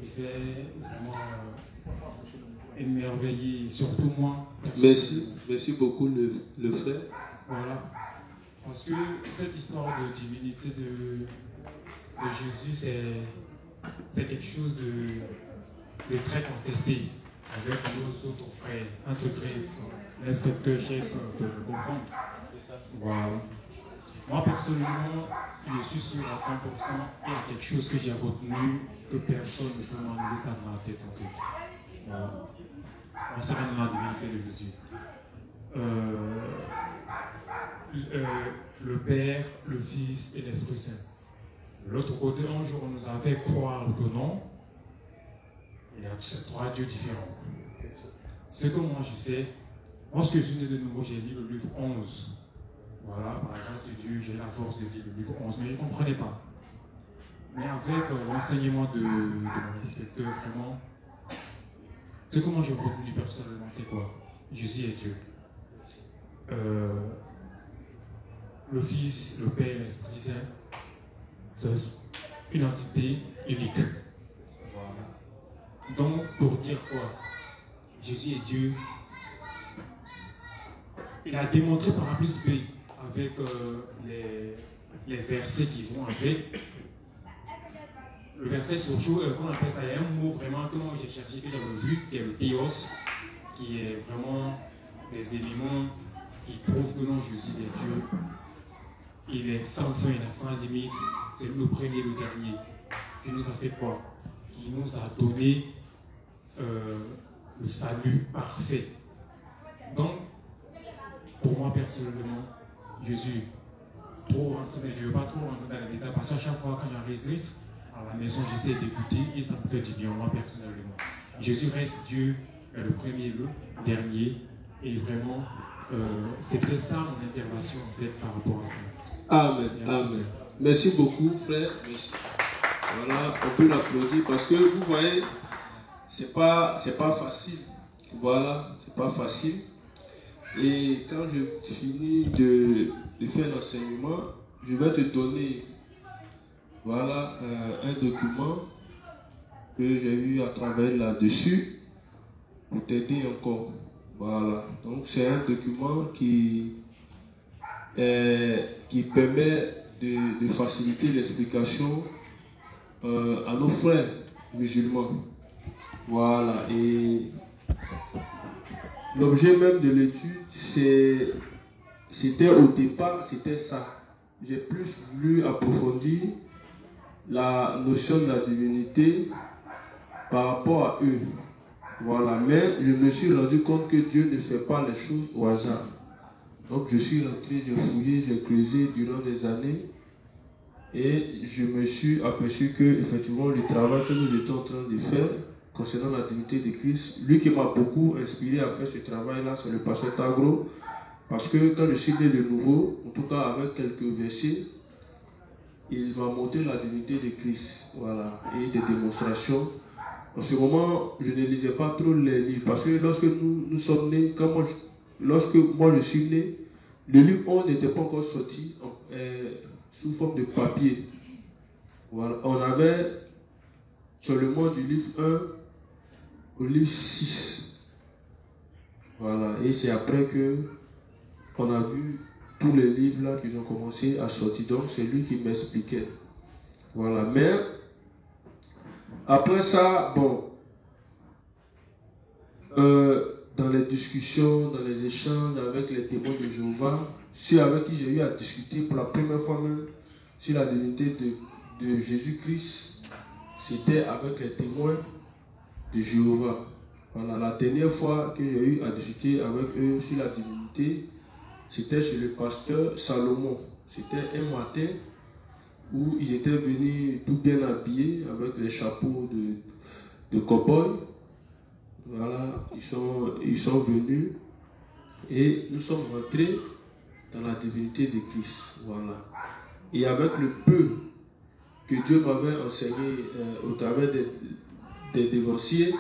Il fait vraiment émerveiller, surtout moi. Merci beaucoup le frère. Voilà. Parce que cette histoire de divinité de Jésus, c'est quelque chose de très contesté avec nos autres frères, intégrés. L'inspecteur chef peut le comprendre. Voilà. Moi, personnellement, je suis sûr à 100%, il y a quelque chose que j'ai retenu que personne ne peut m'enlever ça dans la tête, en fait. Voilà. Concernant la divinité de Jésus. Le Père, le Fils et l'Esprit Saint. De l'autre côté, un jour, on nous a fait croire que non, il y a ces trois dieux différents. Ce que moi je sais, lorsque je suis né de nouveau, j'ai lu le livre 11. Voilà, par la grâce de Dieu, j'ai la force de lire le livre 11, mais je ne comprenais pas. Mais avec l'enseignement de mon inspecteur, vraiment, ce que moi j'ai retenu personnellement, c'est quoi? Jésus est Dieu. Le Fils, le Père et l'Esprit Saint, c'est une entité unique. Voilà. Donc, pour dire quoi? Jésus est Dieu. Il a démontré par A plus B avec les versets qui vont avec. Le verset surtout, qu'on appelle ça, il y a un mot vraiment que moi j'ai cherché, que j'avais vu, qui est le théos, qui est vraiment les éléments qui prouvent que non, Jésus est Dieu. Il est sans fin, il est sans limite. C'est le premier et le dernier. Qui nous a fait quoi? Qui nous a donné le salut parfait. Donc, pour moi personnellement, Jésus, je ne veux pas trop rentrer dans les détails parce qu'à chaque fois quand j'enregistre à la maison, j'essaie d'écouter et ça me fait du bien, moi personnellement. Jésus reste Dieu, le premier et le dernier. Et vraiment, c'était ça mon intervention en fait par rapport à ça. Amen. Amen. Merci beaucoup, frère. Merci. Voilà, on peut l'applaudir parce que vous voyez, c'est pas facile. Voilà, c'est pas facile. Et quand je finis de faire l'enseignement, je vais te donner, voilà, un document que j'ai eu à travailler là-dessus pour t'aider encore. Voilà. Donc c'est un document qui permet de faciliter l'explication à nos frères musulmans. Voilà. Et l'objet même de l'étude, c'était au départ, c'était ça. J'ai plus voulu approfondir la notion de la divinité par rapport à eux. Voilà. Mais je me suis rendu compte que Dieu ne fait pas les choses au hasard. Donc je suis rentré, j'ai fouillé, j'ai creusé durant des années et je me suis aperçu que effectivement le travail que nous étions en train de faire concernant la divinité de Christ, lui qui m'a beaucoup inspiré à faire ce travail-là, c'est le pasteur Tagro, parce que quand je suis né de nouveau, en tout cas avec quelques versets, il m'a montré la divinité de Christ, voilà, et des démonstrations. En ce moment, je ne lisais pas trop les livres, parce que lorsque nous sommes nés, lorsque moi je suis né, le livre 11 n'était pas encore sorti sous forme de papier. Voilà. On avait seulement du livre 1 au livre 6. Voilà. Et c'est après que on a vu tous les livres là qui ont commencé à sortir. Donc c'est lui qui m'expliquait. Voilà. Mais après ça, bon, dans les discussions, dans les échanges avec les témoins de Jéhovah, ceux avec qui j'ai eu à discuter pour la première fois même sur la divinité de Jésus-Christ, c'était avec les témoins de Jéhovah. Voilà, la dernière fois que j'ai eu à discuter avec eux sur la divinité, c'était chez le pasteur Salomon. C'était un matin où ils étaient venus tout bien habillés avec les chapeaux de cow-boy. Voilà, ils sont venus et nous sommes rentrés dans la divinité de Christ. Voilà. Et avec le peu que Dieu m'avait enseigné au travers des dévanciers,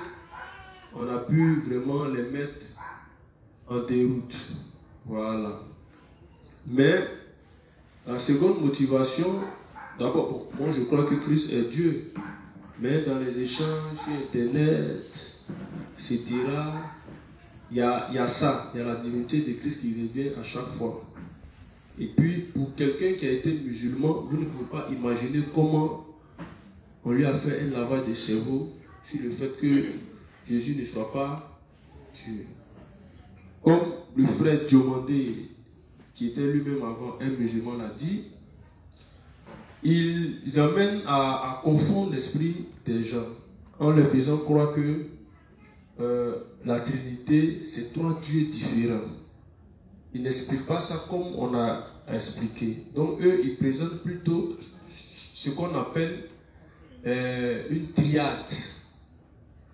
on a pu vraiment les mettre en déroute. Voilà. Mais La seconde motivation, d'abord, bon, moi je crois que Christ est Dieu, mais dans les échanges sur Internet, etc., il y a ça, il y a la divinité de Christ qui revient à chaque fois. Et puis, pour quelqu'un qui a été musulman, vous ne pouvez pas imaginer comment on lui a fait un lavage de cerveau sur le fait que Jésus ne soit pas Dieu. Comme le frère Diomandé, qui était lui-même avant un musulman, l'a dit, ils amènent à confondre l'esprit des gens en leur faisant croire que la Trinité, c'est 3 dieux différents. Ils n'expliquent pas ça comme on a expliqué. Donc eux, ils présentent plutôt ce qu'on appelle une triade.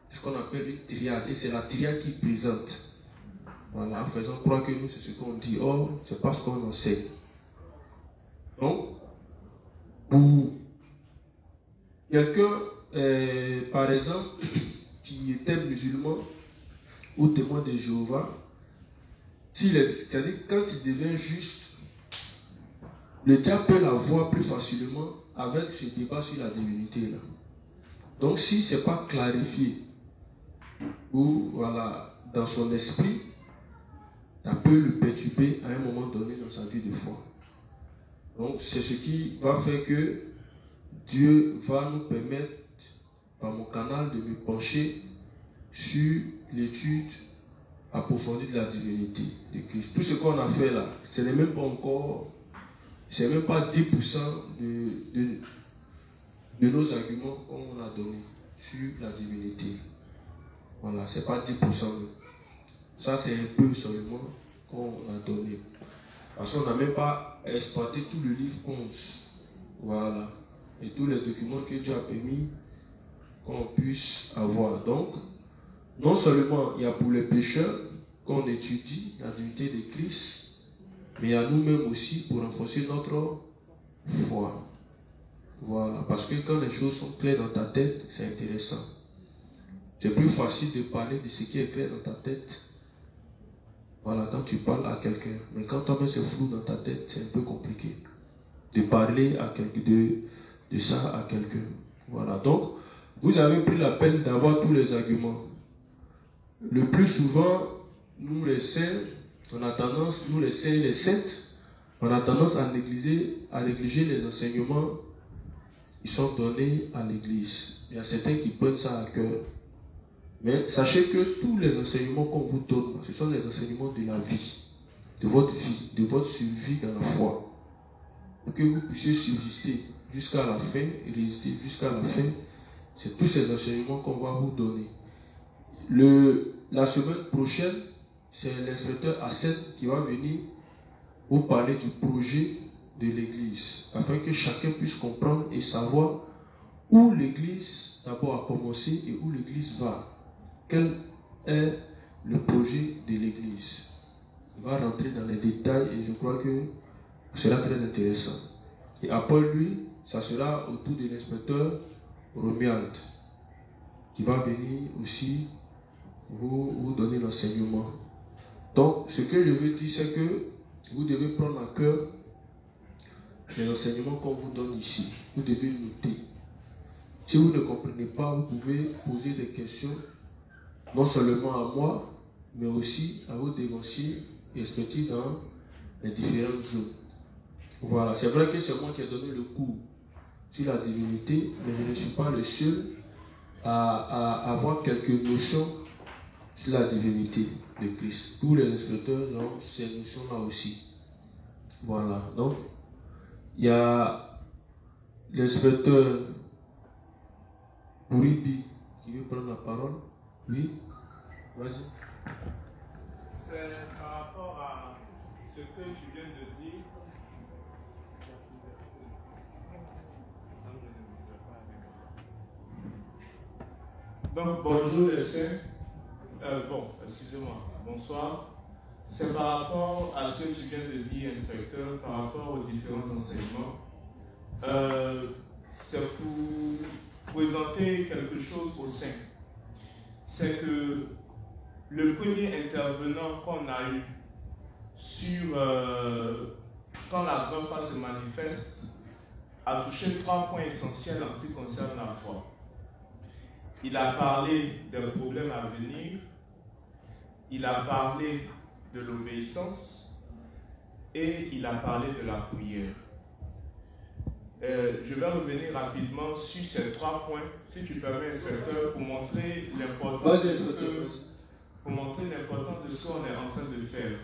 Ce qu'on appelle une triade. Et c'est la triade qui présente. Voilà, en faisant croire que nous, c'est ce qu'on dit. Or, c'est pas ce qu'on enseigne. Donc, pour quelqu'un, par exemple, qui était musulman ou témoin de Jéhovah, c'est-à-dire quand il devient juste, le diable peut la voir plus facilement avec ce débat sur la divinité là. Donc si ce n'est pas clarifié ou voilà, dans son esprit, ça peut le perturber à un moment donné dans sa vie de foi. Donc c'est ce qui va faire que Dieu va nous permettre, par mon canal, de me pencher sur l'étude approfondie de la divinité de Christ. Tout ce qu'on a fait là, ce n'est même pas encore, c'est même pas 10% de nos arguments qu'on a donnés sur la divinité. Voilà, c'est pas 10%. Ça, c'est un peu seulement qu'on a donné. Parce qu'on n'a même pas exploité tout le livre 11. Voilà. Et tous les documents que Dieu a permis qu'on puisse avoir. Donc, non seulement il y a pour les pécheurs qu'on étudie la divinité de Christ, mais il y a nous-mêmes aussi pour renforcer notre foi. Voilà, parce que quand les choses sont claires dans ta tête, c'est intéressant. C'est plus facile de parler de ce qui est clair dans ta tête. Voilà, quand tu parles à quelqu'un. Mais quand toi-même c'est flou dans ta tête, c'est un peu compliqué de parler à quelqu'un, de ça à quelqu'un. Voilà, donc vous avez pris la peine d'avoir tous les arguments. Le plus souvent, nous les saints, on a tendance, nous les saints, les saintes, on a tendance à négliger les enseignements qui sont donnés à l'église. Il y a certains qui prennent ça à cœur. Mais sachez que tous les enseignements qu'on vous donne, ce sont les enseignements de la vie, de votre survie dans la foi. Pour que vous puissiez subsister jusqu'à la fin et résister jusqu'à la fin, c'est tous ces enseignements qu'on va vous donner. La semaine prochaine, c'est l'inspecteur Hassan qui va venir vous parler du projet de l'église, afin que chacun puisse comprendre et savoir où l'église d'abord a commencé et où l'église va. Quel est le projet de l'église? Il va rentrer dans les détails et je crois que ce sera très intéressant. Et après lui, ça sera au tour de l'inspecteur Romuald qui va venir aussi vous donner l'enseignement. Donc, ce que je veux dire, c'est que vous devez prendre à cœur les enseignements qu'on vous donne ici. Vous devez noter. Si vous ne comprenez pas, vous pouvez poser des questions, non seulement à moi, mais aussi à vos dévanciers respectifs dans les différentes zones. Voilà, c'est vrai que c'est moi qui ai donné le cours sur la divinité, mais je ne suis pas le seul à avoir quelques notions sur la divinité de Christ. Tous les inspecteurs ont ces notions-là aussi. Voilà, donc il y a l'inspecteur Uribi qui veut prendre la parole. Oui, vas-y. C'est par rapport à ce que tu viens de dire. Donc, bonjour les saints. Excusez-moi, bonsoir. C'est par rapport à ce que tu viens de dire, inspecteur, par rapport aux différents enseignements. C'est pour présenter quelque chose aux saints. C'est que le premier intervenant qu'on a eu sur quand la vraie foi se manifeste, a touché 3 points essentiels en ce qui concerne la foi. Il a parlé des problèmes à venir, il a parlé de l'obéissance et il a parlé de la prière. Je vais revenir rapidement sur ces 3 points, si tu permets, inspecteur, pour montrer l'importance de ce qu'on est en train de faire.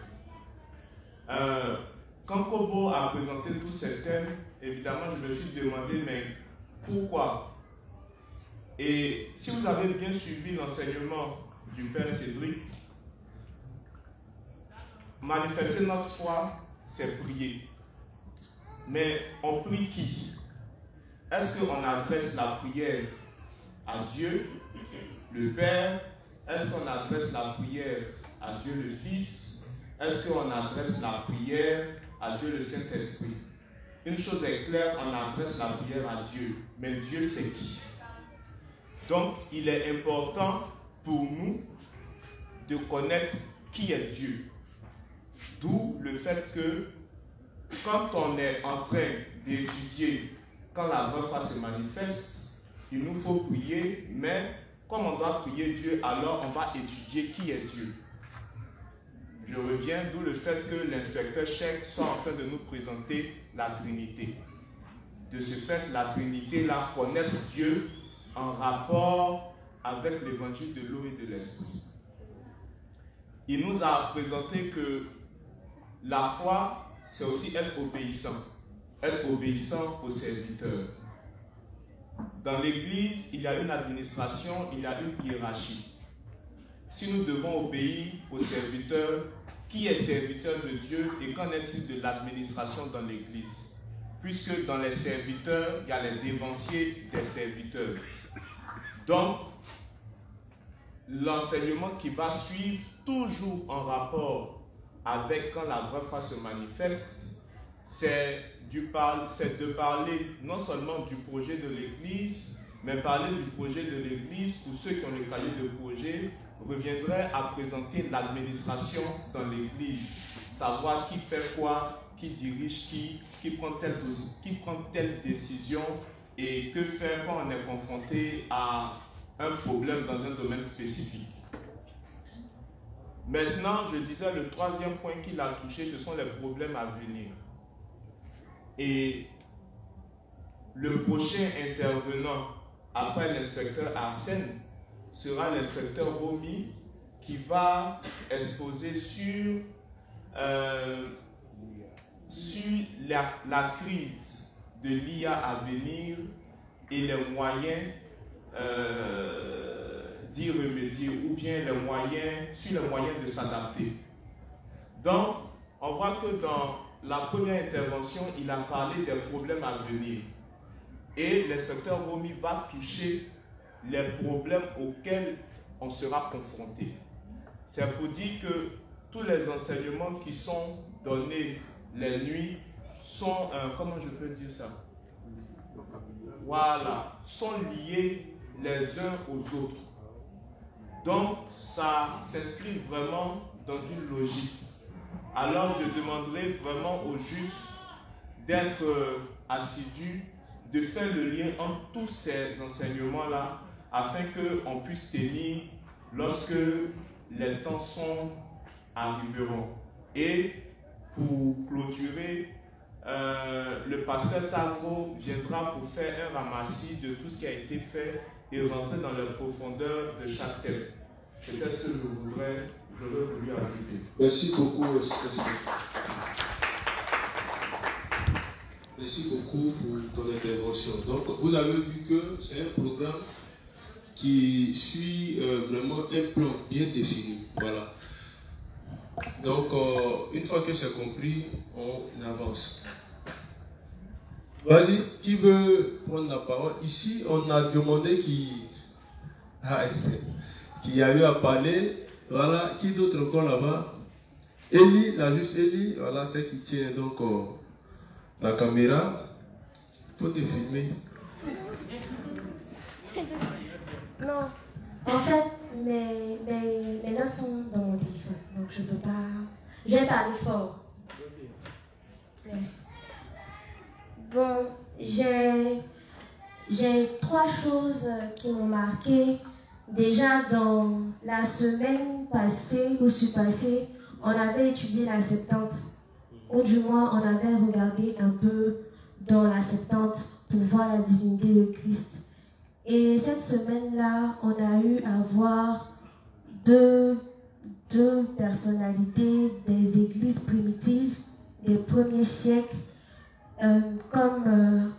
Quand Kobo a présenté tous ces thèmes, évidemment, je me suis demandé, mais pourquoi? Et si vous avez bien suivi l'enseignement du Père Cédric, manifester notre foi, c'est prier. Mais on prie qui? Est-ce qu'on adresse la prière à Dieu, le Père? Est-ce qu'on adresse la prière à Dieu le Fils? Est-ce qu'on adresse la prière à Dieu le Saint-Esprit? Une chose est claire, on adresse la prière à Dieu, mais Dieu c'est qui? Donc il est important pour nous de connaître qui est Dieu. D'où le fait que quand on est en train d'étudier, quand la vraie foi se manifeste, il nous faut prier, mais comme on doit prier Dieu, alors on va étudier qui est Dieu. Je reviens, d'où le fait que l'inspecteur Cheikh soit en train de nous présenter la Trinité. De ce fait, la Trinité, là, connaître Dieu en rapport avec l'évangile de l'eau et de l'esprit. Il nous a présenté que la foi, c'est aussi être obéissant au serviteur. Dans l'Église, il y a une administration, il y a une hiérarchie. Si nous devons obéir au serviteur, qui est serviteur de Dieu et qu'en est-il de l'administration dans l'Église? Puisque dans les serviteurs, il y a les dévanciers des serviteurs. Donc, l'enseignement qui va suivre, toujours en rapport avec quand la vraie foi se manifeste, c'est de parler non seulement du projet de l'Église, mais parler du projet de l'Église, pour ceux qui ont le cahier de projet, reviendrait à présenter l'administration dans l'Église, savoir qui fait quoi, qui dirige qui prend telle décision et que faire quand on est confronté à un problème dans un domaine spécifique. Maintenant, je disais, le troisième point qu'il a touché, ce sont les problèmes à venir. Et le prochain intervenant après l'inspecteur Arsène sera l'inspecteur Romy qui va exposer sur la crise de l'IA à venir et les moyens d'y remédier ou bien les moyens de s'adapter. Donc, on voit que dans la première intervention, il a parlé des problèmes à venir. Et l'inspecteur Romy va toucher les problèmes auxquels on sera confronté. C'est pour dire que tous les enseignements qui sont donnés les nuits sont, comment je peux dire ça? Voilà, sont liés les uns aux autres. Donc, ça s'inscrit vraiment dans une logique. Alors, je demanderai vraiment aux justes d'être assidus, de faire le lien entre tous ces enseignements-là, afin qu'on puisse tenir lorsque les temps arriveront. Et pour clôturer, le pasteur Tagro viendra pour faire un ramassis de tout ce qui a été fait et rentrer dans la profondeur de chaque thème. C'est ce que j'aurais voulu ajouter. Merci beaucoup. Merci beaucoup pour ton intervention. Donc, vous avez vu que c'est un programme qui suit vraiment un plan bien défini. Voilà. Donc, une fois que c'est compris, on avance. Vas-y, qui veut prendre la parole? Ici, on a demandé qui a eu à parler. Voilà, qui d'autre encore là-bas? Elie, la juste Elie, voilà, c'est qui tient donc la caméra. Il faut te filmer. Non, en fait, mes notes sont dans mon téléphone, donc je peux pas. Je vais parler fort. Merci. Bon, j'ai 3 choses qui m'ont marqué. Déjà, dans la semaine passée, où je suis passée, on avait étudié la Septante. Ou du moins, on avait regardé un peu dans la Septante pour voir la divinité de Christ. Et cette semaine-là, on a eu à voir deux personnalités des églises primitives des premiers siècles, comme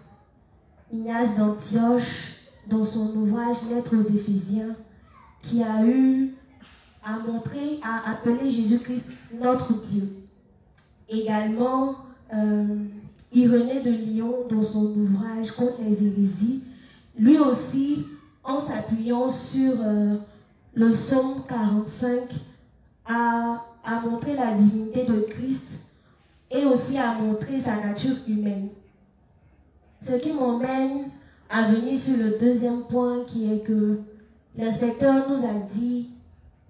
Ignace d'Antioche, dans son ouvrage Lettres aux Éphésiens, qui a eu à montrer, à appeler Jésus-Christ notre Dieu. Également, Irénée de Lyon, dans son ouvrage Contre les hérésies, lui aussi, en s'appuyant sur le psaume 45, a montré la divinité de Christ et aussi a montré sa nature humaine. Ce qui m'emmène à venir sur le deuxième point, qui est que l'inspecteur nous a dit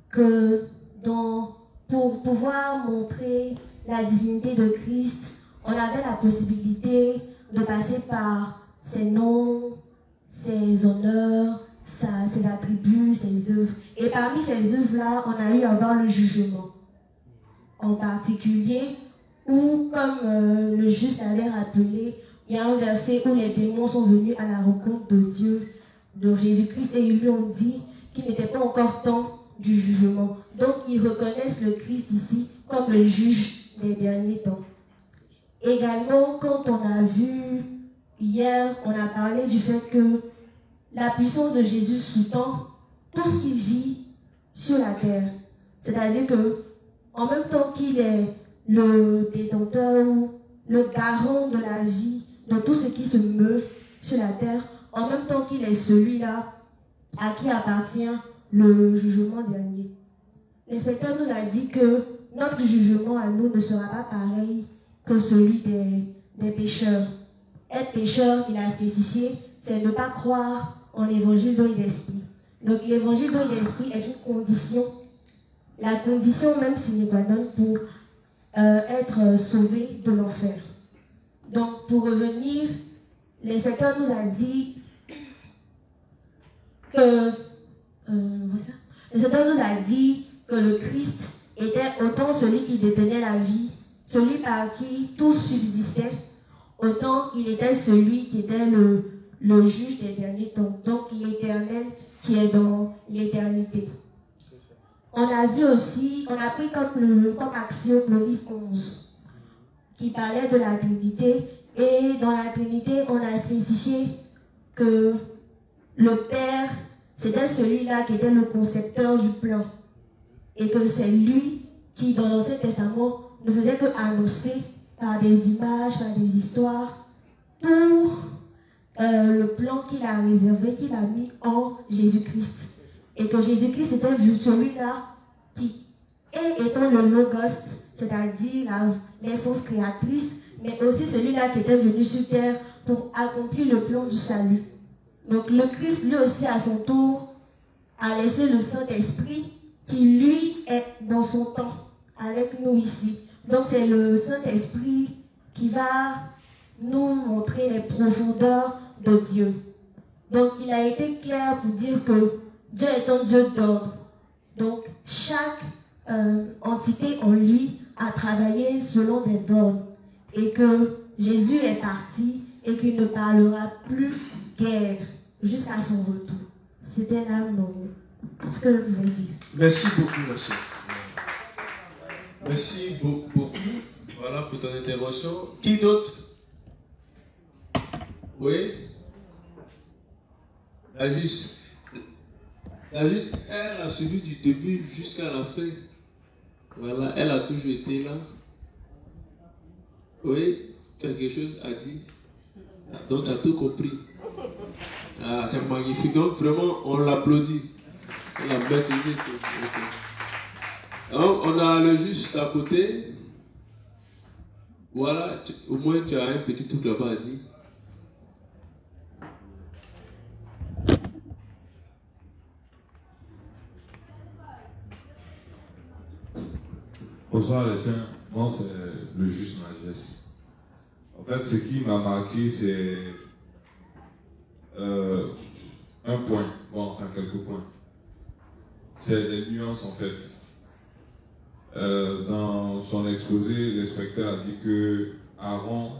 que pour pouvoir montrer la divinité de Christ, on avait la possibilité de passer par ses noms, ses honneurs, ses attributs, ses œuvres. Et parmi ces œuvres-là, on a eu à voir le jugement. En particulier, où, comme le juste avait rappelé, il y a un verset où les démons sont venus à la rencontre de Dieu, de Jésus-Christ, et ils lui ont dit qu'il n'était pas encore temps du jugement. Donc, ils reconnaissent le Christ ici comme le juge des derniers temps. Également, quand on a vu hier, on a parlé du fait que la puissance de Jésus sous-tend tout ce qui vit sur la terre. C'est-à-dire que, en même temps qu'il est le détenteur ou le garant de la vie, de tout ce qui se meut sur la terre, en même temps qu'il est celui-là à qui appartient le jugement dernier. L'inspecteur nous a dit que notre jugement à nous ne sera pas pareil que celui des pécheurs. Être pécheur, il a spécifié, c'est ne pas croire en l'évangile d'eau et d'esprit. Donc l'évangile d'eau et d'esprit est une condition, la condition même sine qua non pour être sauvé de l'enfer. Donc pour revenir, l'inspecteur nous a dit que l'inspecteur nous a dit que le Christ était autant celui qui détenait la vie, celui par qui tout subsistait, autant il était celui qui était le juge des derniers temps, donc l'Éternel qui est dans l'éternité. On a vu aussi, on a pris comme axiome le livre 11, qui parlait de la Trinité, et dans la Trinité, on a spécifié que le Père, c'était celui-là qui était le concepteur du plan, et que c'est lui qui, dans l'Ancien Testament, ne faisait que annoncer par des images, par des histoires, pour le plan qu'il a réservé, qu'il a mis en Jésus-Christ. Et que Jésus-Christ était celui-là qui, étant le Logos, c'est-à-dire l'essence créatrice, mais aussi celui-là qui était venu sur terre pour accomplir le plan du salut. Donc le Christ, lui aussi, à son tour, a laissé le Saint-Esprit qui, lui, est dans son temps, avec nous ici. Donc c'est le Saint-Esprit qui va nous montrer les profondeurs de Dieu. Donc il a été clair pour dire que Dieu est un Dieu d'ordre. Donc chaque entité en lui a travaillé selon des bornes. Et que Jésus est parti et qu'il ne parlera plus guère jusqu'à son retour. C'était là ce que je voulais dire. Merci beaucoup, ma soeur. Merci beaucoup. Voilà pour ton intervention. Qui d'autre? Oui? La juste, elle a suivi du début jusqu'à la fin. Voilà, elle a toujours été là. Oui, tu as quelque chose à dire. Donc tu as tout compris. Ah, c'est magnifique. Donc vraiment, on l'applaudit. On la met donc, on a le juste à côté. Voilà, au moins tu as un petit truc là-bas à dire. Bonsoir les saints, moi c'est le juste Magès. En fait, ce qui m'a marqué, c'est un point, bon, enfin quelques points. C'est les nuances en fait. Dans son exposé, l'inspecteur a dit que Aaron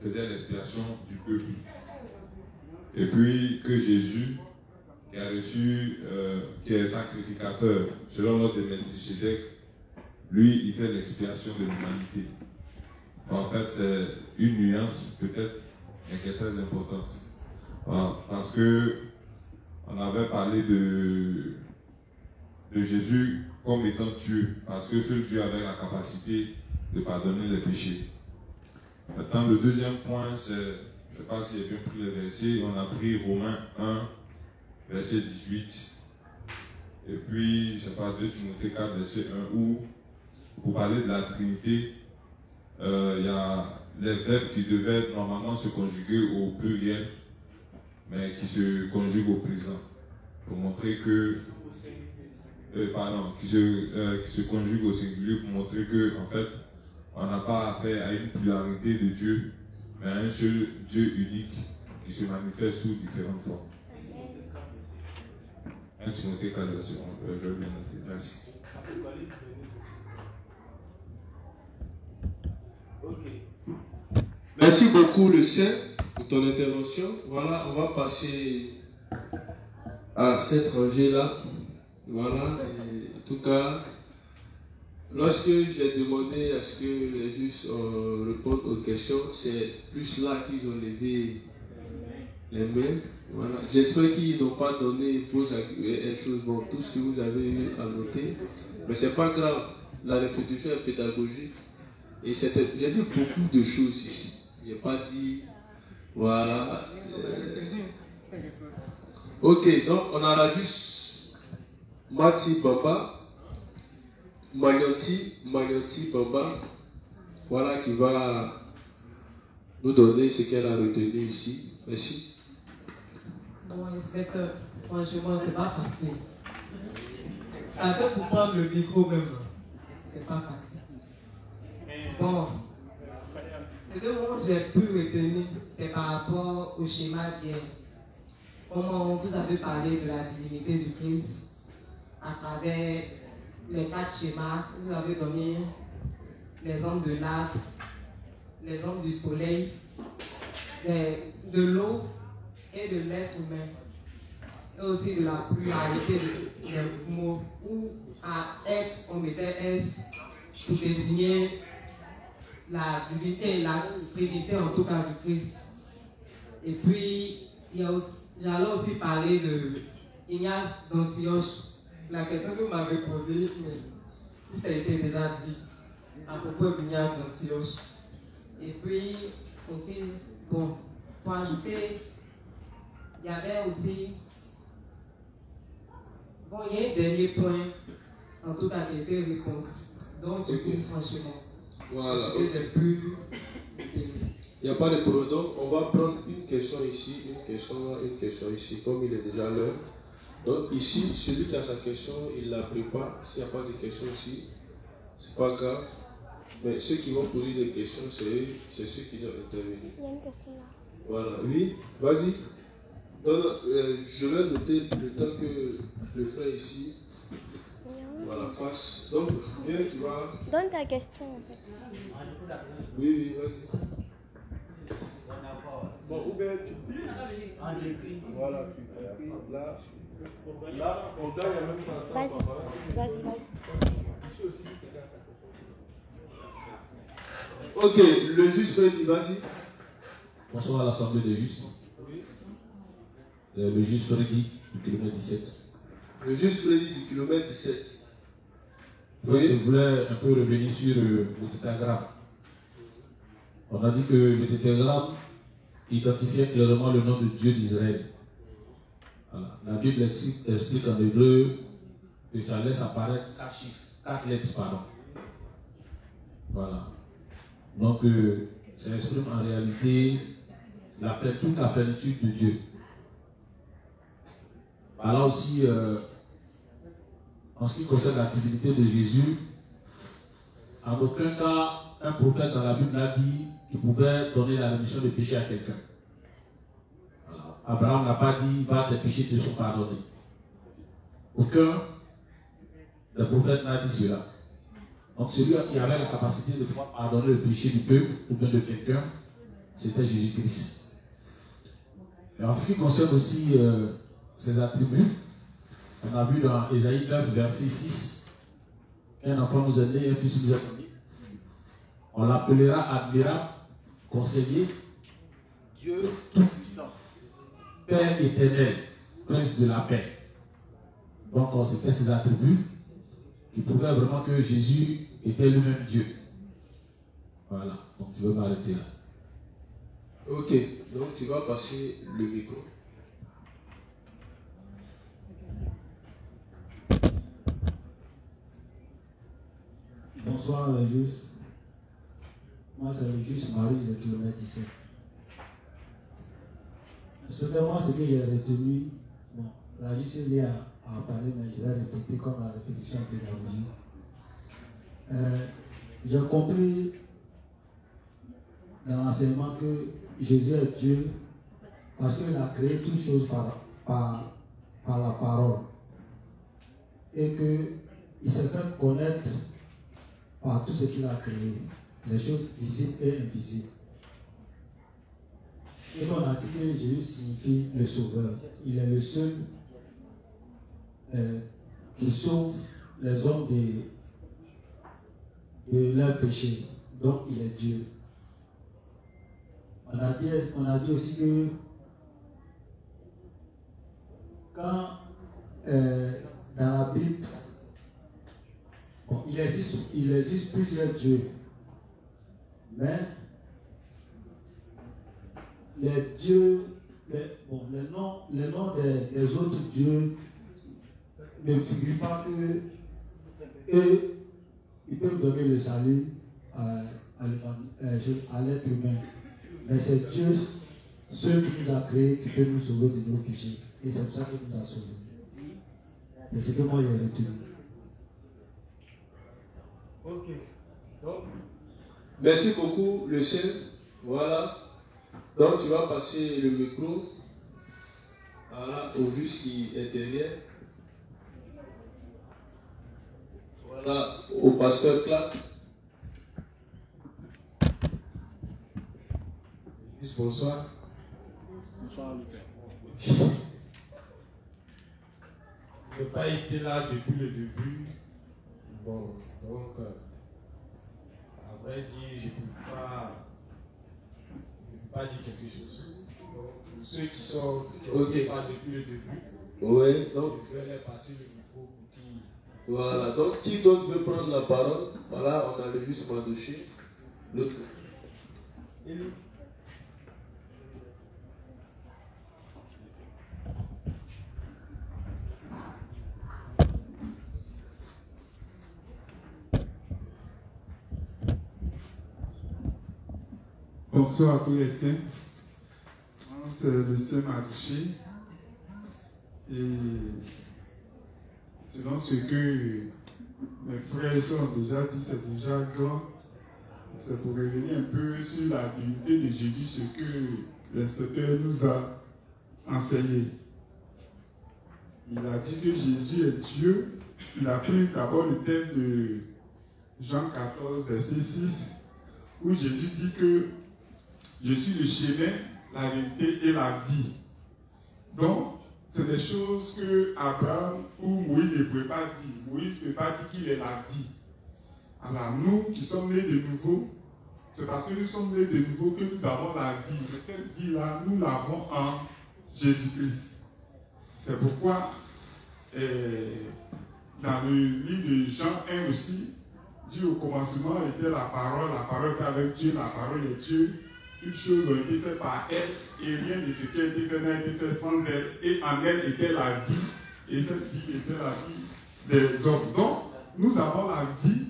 faisait l'expiation du peuple. Et puis que Jésus, qui a reçu, qui est sacrificateur, selon l'ordre de Melchisédek, lui, il fait l'expiation de l'humanité. En fait, c'est une nuance, peut-être, mais qui est très importante. Parce que on avait parlé de Jésus comme étant Dieu, parce que seul Dieu avait la capacité de pardonner les péchés. Maintenant, le deuxième point, c'est, je ne sais pas si j'ai bien pris les versets, on a pris Romains 1, verset 18, et puis, je ne sais pas, 2 Timothée 4, verset 1, où, pour parler de la Trinité, il y a les verbes qui devaient normalement se conjuguer au pluriel, mais qui se conjuguent au présent, pour montrer que, qui se conjuguent au singulier, pour montrer que, en fait, on n'a pas affaire à une pluralité de Dieu, mais à un seul Dieu unique qui se manifeste sous différentes formes. 1 Timothée 4, verset 1, je vais bien noter. Merci. Merci beaucoup, le Saint, pour ton intervention. Voilà, on va passer à cette rangée-là. Voilà, et en tout cas, lorsque j'ai demandé à ce que les justes répondent aux questions, c'est plus là qu'ils ont levé les mains. Voilà. J'espère qu'ils n'ont pas donné fausse chose. Bon, tout ce que vous avez eu à noter, mais c'est pas grave. La répétition est pédagogique. Et j'ai dit beaucoup de choses ici. Je n'ai pas dit, voilà. Ok, donc on aura juste Mati Baba, Magnoti Baba, voilà qui va nous donner ce qu'elle a retenu ici. Merci. Bon, inspecteur, franchement, c'est pas facile. Ça fait pour prendre le micro même. C'est pas facile. Bon, ce que moi j'ai pu retenir, c'est par rapport au schéma d'hier. Comment vous avez parlé de la divinité du Christ à travers les 4 schémas. Vous avez donné l'exemple de l'arbre, l'exemple du soleil, de l'eau et de l'être humain. Et aussi de la pluralité des mots, où à être on mettait S pour désigner la divinité et la trinité en tout cas du Christ. Et puis, j'allais aussi parler de Ignace d'Antioche. La question que vous m'avez posée, mais tout a été déjà dit à propos d'Ignace d'Antioche. Et puis, aussi, bon, pour ajouter, il y avait aussi, bon, il y a un dernier point, en tout cas, qui a été répondu. Donc, du coup, franchement, voilà. Que j'ai pu. Il n'y a pas de problème. Donc, on va prendre une question ici, une question ici, comme il est déjà l'heure. Donc, ici, celui qui a sa question, il la prépare. S'il n'y a pas de question ici, c'est pas grave. Mais ceux qui vont poser des questions, c'est ceux qui ont intervenu. Il y a une question là. Voilà. Oui, vas-y. Je vais noter le temps que le frère ici. Voilà, face. Donc, viens, tu vas. Donne ta question en fait. Oui, vas-y. Bon, ou bien tu. Voilà, tu écris là, on donne la même temps. Vas-y. Ok, le juge Freddy, vas-y. Bonsoir à l'Assemblée des justes. Oui. C'est le juge Freddy du kilomètre 17. Le juge Freddy du kilomètre 17. Oui. Je voulais un peu revenir sur le tétragramme. On a dit que le tétragramme identifiait clairement le nom de Dieu d'Israël. Voilà. La Bible explique en hébreu que ça laisse apparaître 4 chiffres, 4 lettres, pardon. Voilà. Donc, ça exprime en réalité toute la plénitude de Dieu. Alors aussi, en ce qui concerne la divinité de Jésus, en aucun cas, un prophète dans la Bible a dit qui pouvait donner la rémission de péché à quelqu'un. Voilà. Abraham n'a pas dit, va, tes péchés te sont pardonnés. Aucun des prophètes n'a dit cela. Donc celui qui avait la capacité de pouvoir pardonner le péché du peuple ou bien de quelqu'un, c'était Jésus-Christ. Et en ce qui concerne aussi ses attributs, on a vu dans Ésaïe 9, verset 6, un enfant nous est né, un fils nous est donné. On l'appellera admirable, conseiller, Dieu tout-puissant, Père éternel, prince de la paix. Donc c'était ses attributs qui prouvaient vraiment que Jésus était lui-même Dieu. Voilà, donc je vais m'arrêter là. Ok, donc tu vas passer le micro. Bonsoir, juste. Moi, c'est juste Marie de kilomètre 17. Cependant, ce que j'ai retenu, bon, la justice est à parler, mais je vais répéter comme la répétition pédagogique. J'ai compris dans l'enseignement que Jésus est Dieu parce qu'il a créé toutes choses par la parole et qu'il s'est fait connaître par tout ce qu'il a créé, les choses visibles et invisibles. Et on a dit que Jésus signifie le sauveur. Il est le seul qui sauve les hommes de leur péché. Donc il est Dieu. On a dit aussi que quand dans la Bible, bon, il existe plusieurs dieux, mais les dieux, les noms des autres dieux ne figurent pas que eux, ils peuvent donner le salut à l'être humain. Mais c'est Dieu, seul qui nous a créés, qui peut nous sauver de nos péchés. Et c'est pour ça qu'il nous a sauvés. C'est ce que moi j'ai retenu. Ok. Donc, merci beaucoup, le Seigneur. Voilà. Donc, tu vas passer le micro voilà, au juste qui est derrière. Voilà, au pasteur Clark. Bonsoir. Bonsoir, Luther. Je n'ai pas été là depuis le début. Bon, donc, à vrai dire, je ne peux pas dire quelque chose. Donc, pour ceux qui sont pas depuis le début, oui, donc, je vais leur passer le micro pour qui. Voilà, donc qui d'autre veut prendre la parole? Voilà, on a le juste Mandoché. L'autre. Bonsoir à tous les saints. C'est le Saint Mandoché. Et selon ce que mes frères ont déjà dit, c'est déjà grand. C'est pour revenir un peu sur la divinité de Jésus, ce que l'inspecteur nous a enseigné. Il a dit que Jésus est Dieu. Il a pris d'abord le texte de Jean 14, verset 6, où Jésus dit que je suis le chemin, la vérité et la vie. Donc, c'est des choses que Abraham ou Moïse ne pouvait pas dire. Moïse ne peut pas dire qu'il est la vie. Alors, nous qui sommes nés de nouveau, c'est parce que nous sommes nés de nouveau que nous avons la vie. Et cette vie-là, nous l'avons en Jésus-Christ. C'est pourquoi, dans le livre de Jean 1 aussi, dit au commencement était la parole était avec Dieu, la parole est Dieu. Toutes choses ont été faites par elle, et rien de ce qui a été fait n'a été fait sans elle. Et en elle était la vie, et cette vie était la vie des hommes. Donc, nous avons la vie,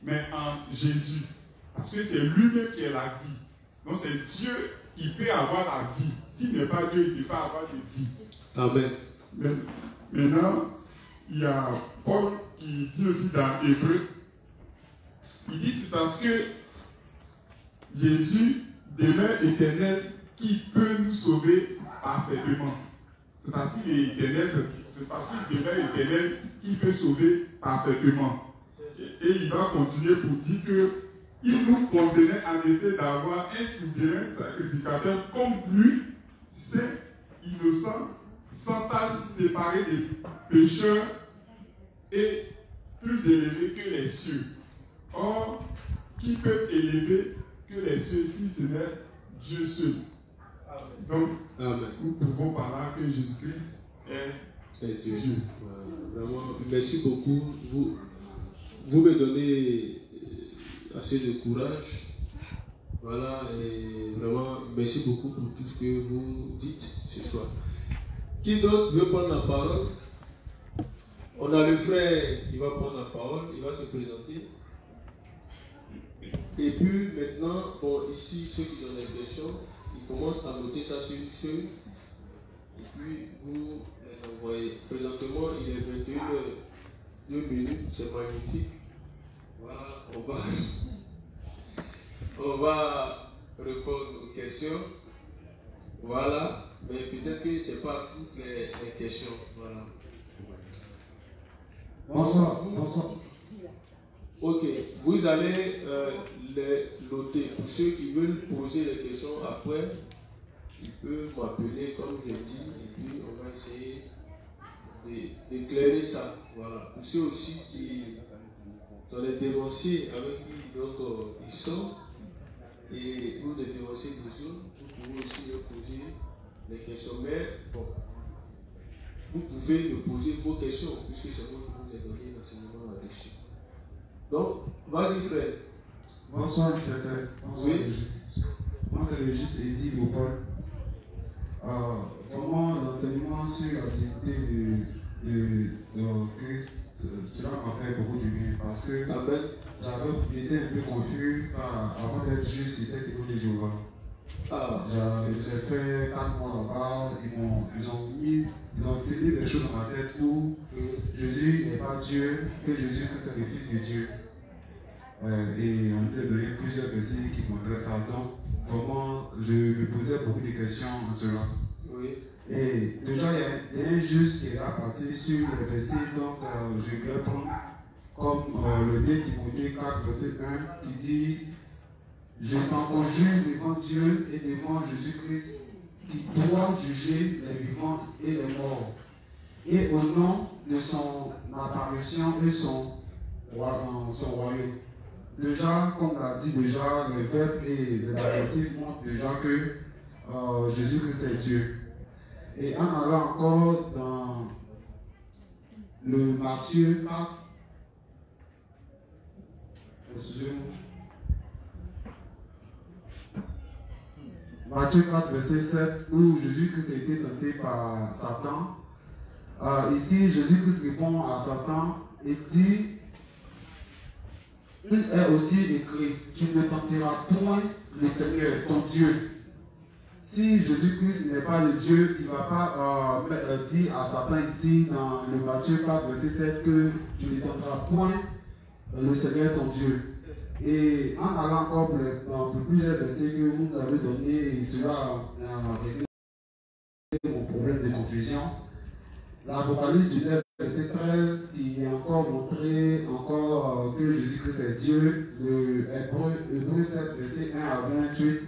mais en Jésus. Parce que c'est lui-même qui est la vie. Donc, c'est Dieu qui peut avoir la vie. S'il n'est pas Dieu, il ne peut pas avoir de vie. Amen. Maintenant, il y a Paul qui dit aussi dans Hébreu, il dit c'est parce que Jésus demeure éternel qui peut nous sauver parfaitement. C'est parce qu'il est éternel, c'est parce qu'il demeure éternel qui peut sauver parfaitement. Et il va continuer pour dire qu'il nous convenait en effet d'avoir un souverain sacrificateur comme lui, saint, innocent, sans tache, séparé des pécheurs et plus élevé que les cieux. Or, qui peut élever que les cieux si ce n'est Dieu seul? Donc, nous pouvons par là que Jésus-Christ est Dieu. Vraiment, merci beaucoup. Vous me donnez assez de courage. Voilà, et vraiment, merci beaucoup pour tout ce que vous dites ce soir. Qui d'autre veut prendre la parole? On a le frère qui va prendre la parole, il va se présenter. Et puis maintenant, bon, ici, ceux qui ont des questions, ils commencent à noter ça sur une feuille. Et puis vous les envoyez. Présentement, il est 21h02 minutes, c'est magnifique. Voilà, on va répondre aux questions. Voilà, mais peut-être que ce n'est pas toutes les questions. Voilà. Bonsoir. Ok, vous allez les noter. Pour ceux qui veulent poser des questions après, ils peuvent m'appeler comme j'ai dit, et puis on va essayer d'éclairer ça. Voilà. Pour ceux aussi qui sont les dévanciers avec qui donc, ils sont, et vous les dévanciers des autres, vous pouvez aussi leur poser des questions. Mais bon, vous pouvez me poser vos questions, puisque c'est moi qui vous ai donné l'enseignement là-dessus. Donc, vas-y frère. Bonsoir, frère. Bonsoir. Oui. Moi, c'est juste Eddy Léopold. Vraiment, l'enseignement sur la divinité de Christ, cela m'a fait beaucoup de bien parce que j'étais un peu confus avant d'être juste, j'étais témoin de Jéhovah. J'ai fait 4 mois là-bas, ils ont scellé des choses dans ma tête où Jésus n'est pas Dieu, que Jésus c'est le Fils de Dieu. Et on t'a donné plusieurs versets qui montraient ça. Donc, vraiment, je me posais beaucoup de questions en cela. Oui. Et déjà, il y a un juste qui est là parti sur les versets, donc je vais prendre comme le 2 Timothée 4, verset 1, qui dit: je t'en conjure devant Dieu et devant Jésus-Christ, qui doit juger les vivants et les morts, et au nom de son apparition et son royaume. Déjà, comme l'a dit déjà, les verbes et les adjectifs montrent déjà que Jésus-Christ est Dieu. Et en allant encore dans le Matthieu 4, excusez-moi, Matthieu 4, verset 7, où Jésus-Christ a été tenté par Satan. Ici, Jésus-Christ répond à Satan et dit: il est aussi écrit, tu ne tenteras point le Seigneur, ton Dieu. Si Jésus-Christ n'est pas le Dieu, il ne va pas dire à Satan ici dans le Matthieu 4, verset 7 que tu ne tenteras point le Seigneur, ton Dieu. Et en allant encore pour plusieurs versets que vous nous avez donnés, et cela a réglé mon problème de confusion. L'Apocalypse du 9, verset 13, qui a encore montré que Jésus-Christ est Dieu. Le Hébreu 7, verset 1 à 28,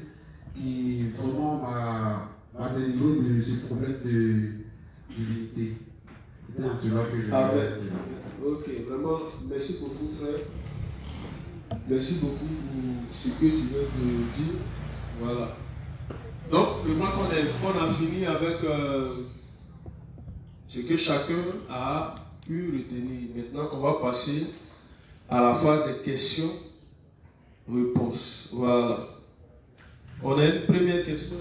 qui vraiment m'a délivré de ce problème de divinité. C'est en cela que je Ok, vraiment, merci beaucoup frère. Merci beaucoup pour ce que tu viens de dire. Voilà. Donc, je crois qu'on a fini avec ce que chacun a pu retenir. Maintenant, on va passer à la phase des questions-réponses. Voilà. On a une première question.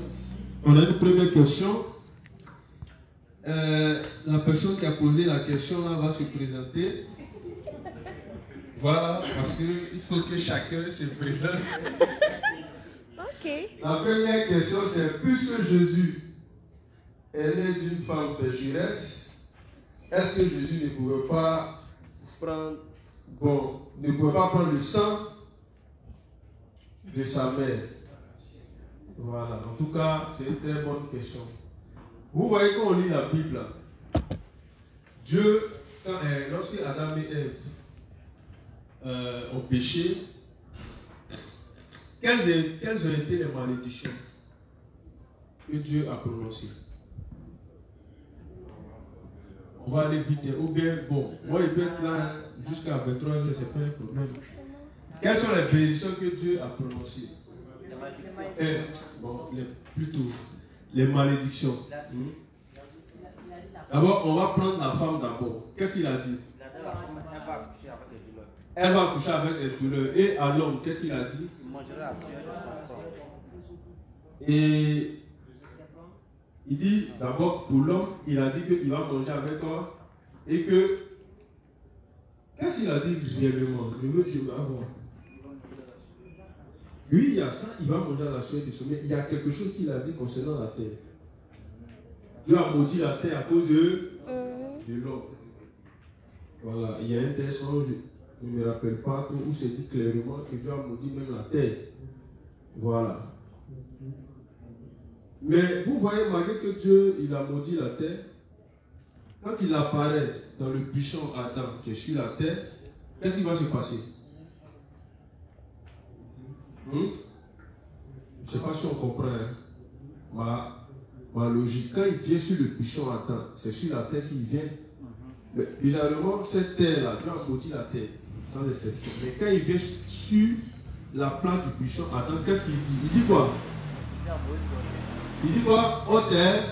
La personne qui a posé la question là va se présenter. Voilà, parce qu'il faut que chacun se présente. Ok. La première question, c'est: puisque Jésus est né d'une femme pécheresse, est-ce que Jésus ne pouvait pas prendre le sang de sa mère? Voilà, en tout cas, c'est une très bonne question. Vous voyez quand on lit la Bible, Dieu, lorsque Adam et Ève ont péché, quelles ont été les malédictions que Dieu a prononcées? On va aller vite, ou bien, bon, moi il peut être là jusqu'à 23 heures, c'est pas un problème. Quelles sont les bénédictions que Dieu a prononcées? Bon, plutôt, les malédictions. D'abord, on va prendre la femme d'abord. Qu'est-ce qu'il a dit? Elle va coucher avec des douleurs. Et à l'homme, qu'est-ce qu'il a dit? Il mangera la sueur de son corps. Et il dit d'abord pour l'homme, il a dit qu'il va manger avec toi et que. Qu'est-ce qu'il a dit réellement? Je veux avoir. Lui, il y a ça, il va manger à la sueur du sommet. Il y a quelque chose qu'il a dit concernant la terre. Dieu a maudit la terre à cause de l'homme. Voilà, il y a un texte, je ne me rappelle pas, où c'est dit clairement que Dieu a maudit même la terre. Voilà. Mais vous voyez, malgré que Dieu il a maudit la terre, quand il apparaît dans le buisson Adam qui est sur la terre, qu'est-ce qui va se passer? Je ne sais pas si on comprend ma logique. Quand il vient sur le buisson Adam, c'est sur la terre qu'il vient. Mais bizarrement, cette terre-là, Dieu a maudit la terre, sans exception. Mais quand il vient sur la place du buisson Adam, qu'est-ce qu'il dit? Il dit quoi? Il dit quoi? Oh terre,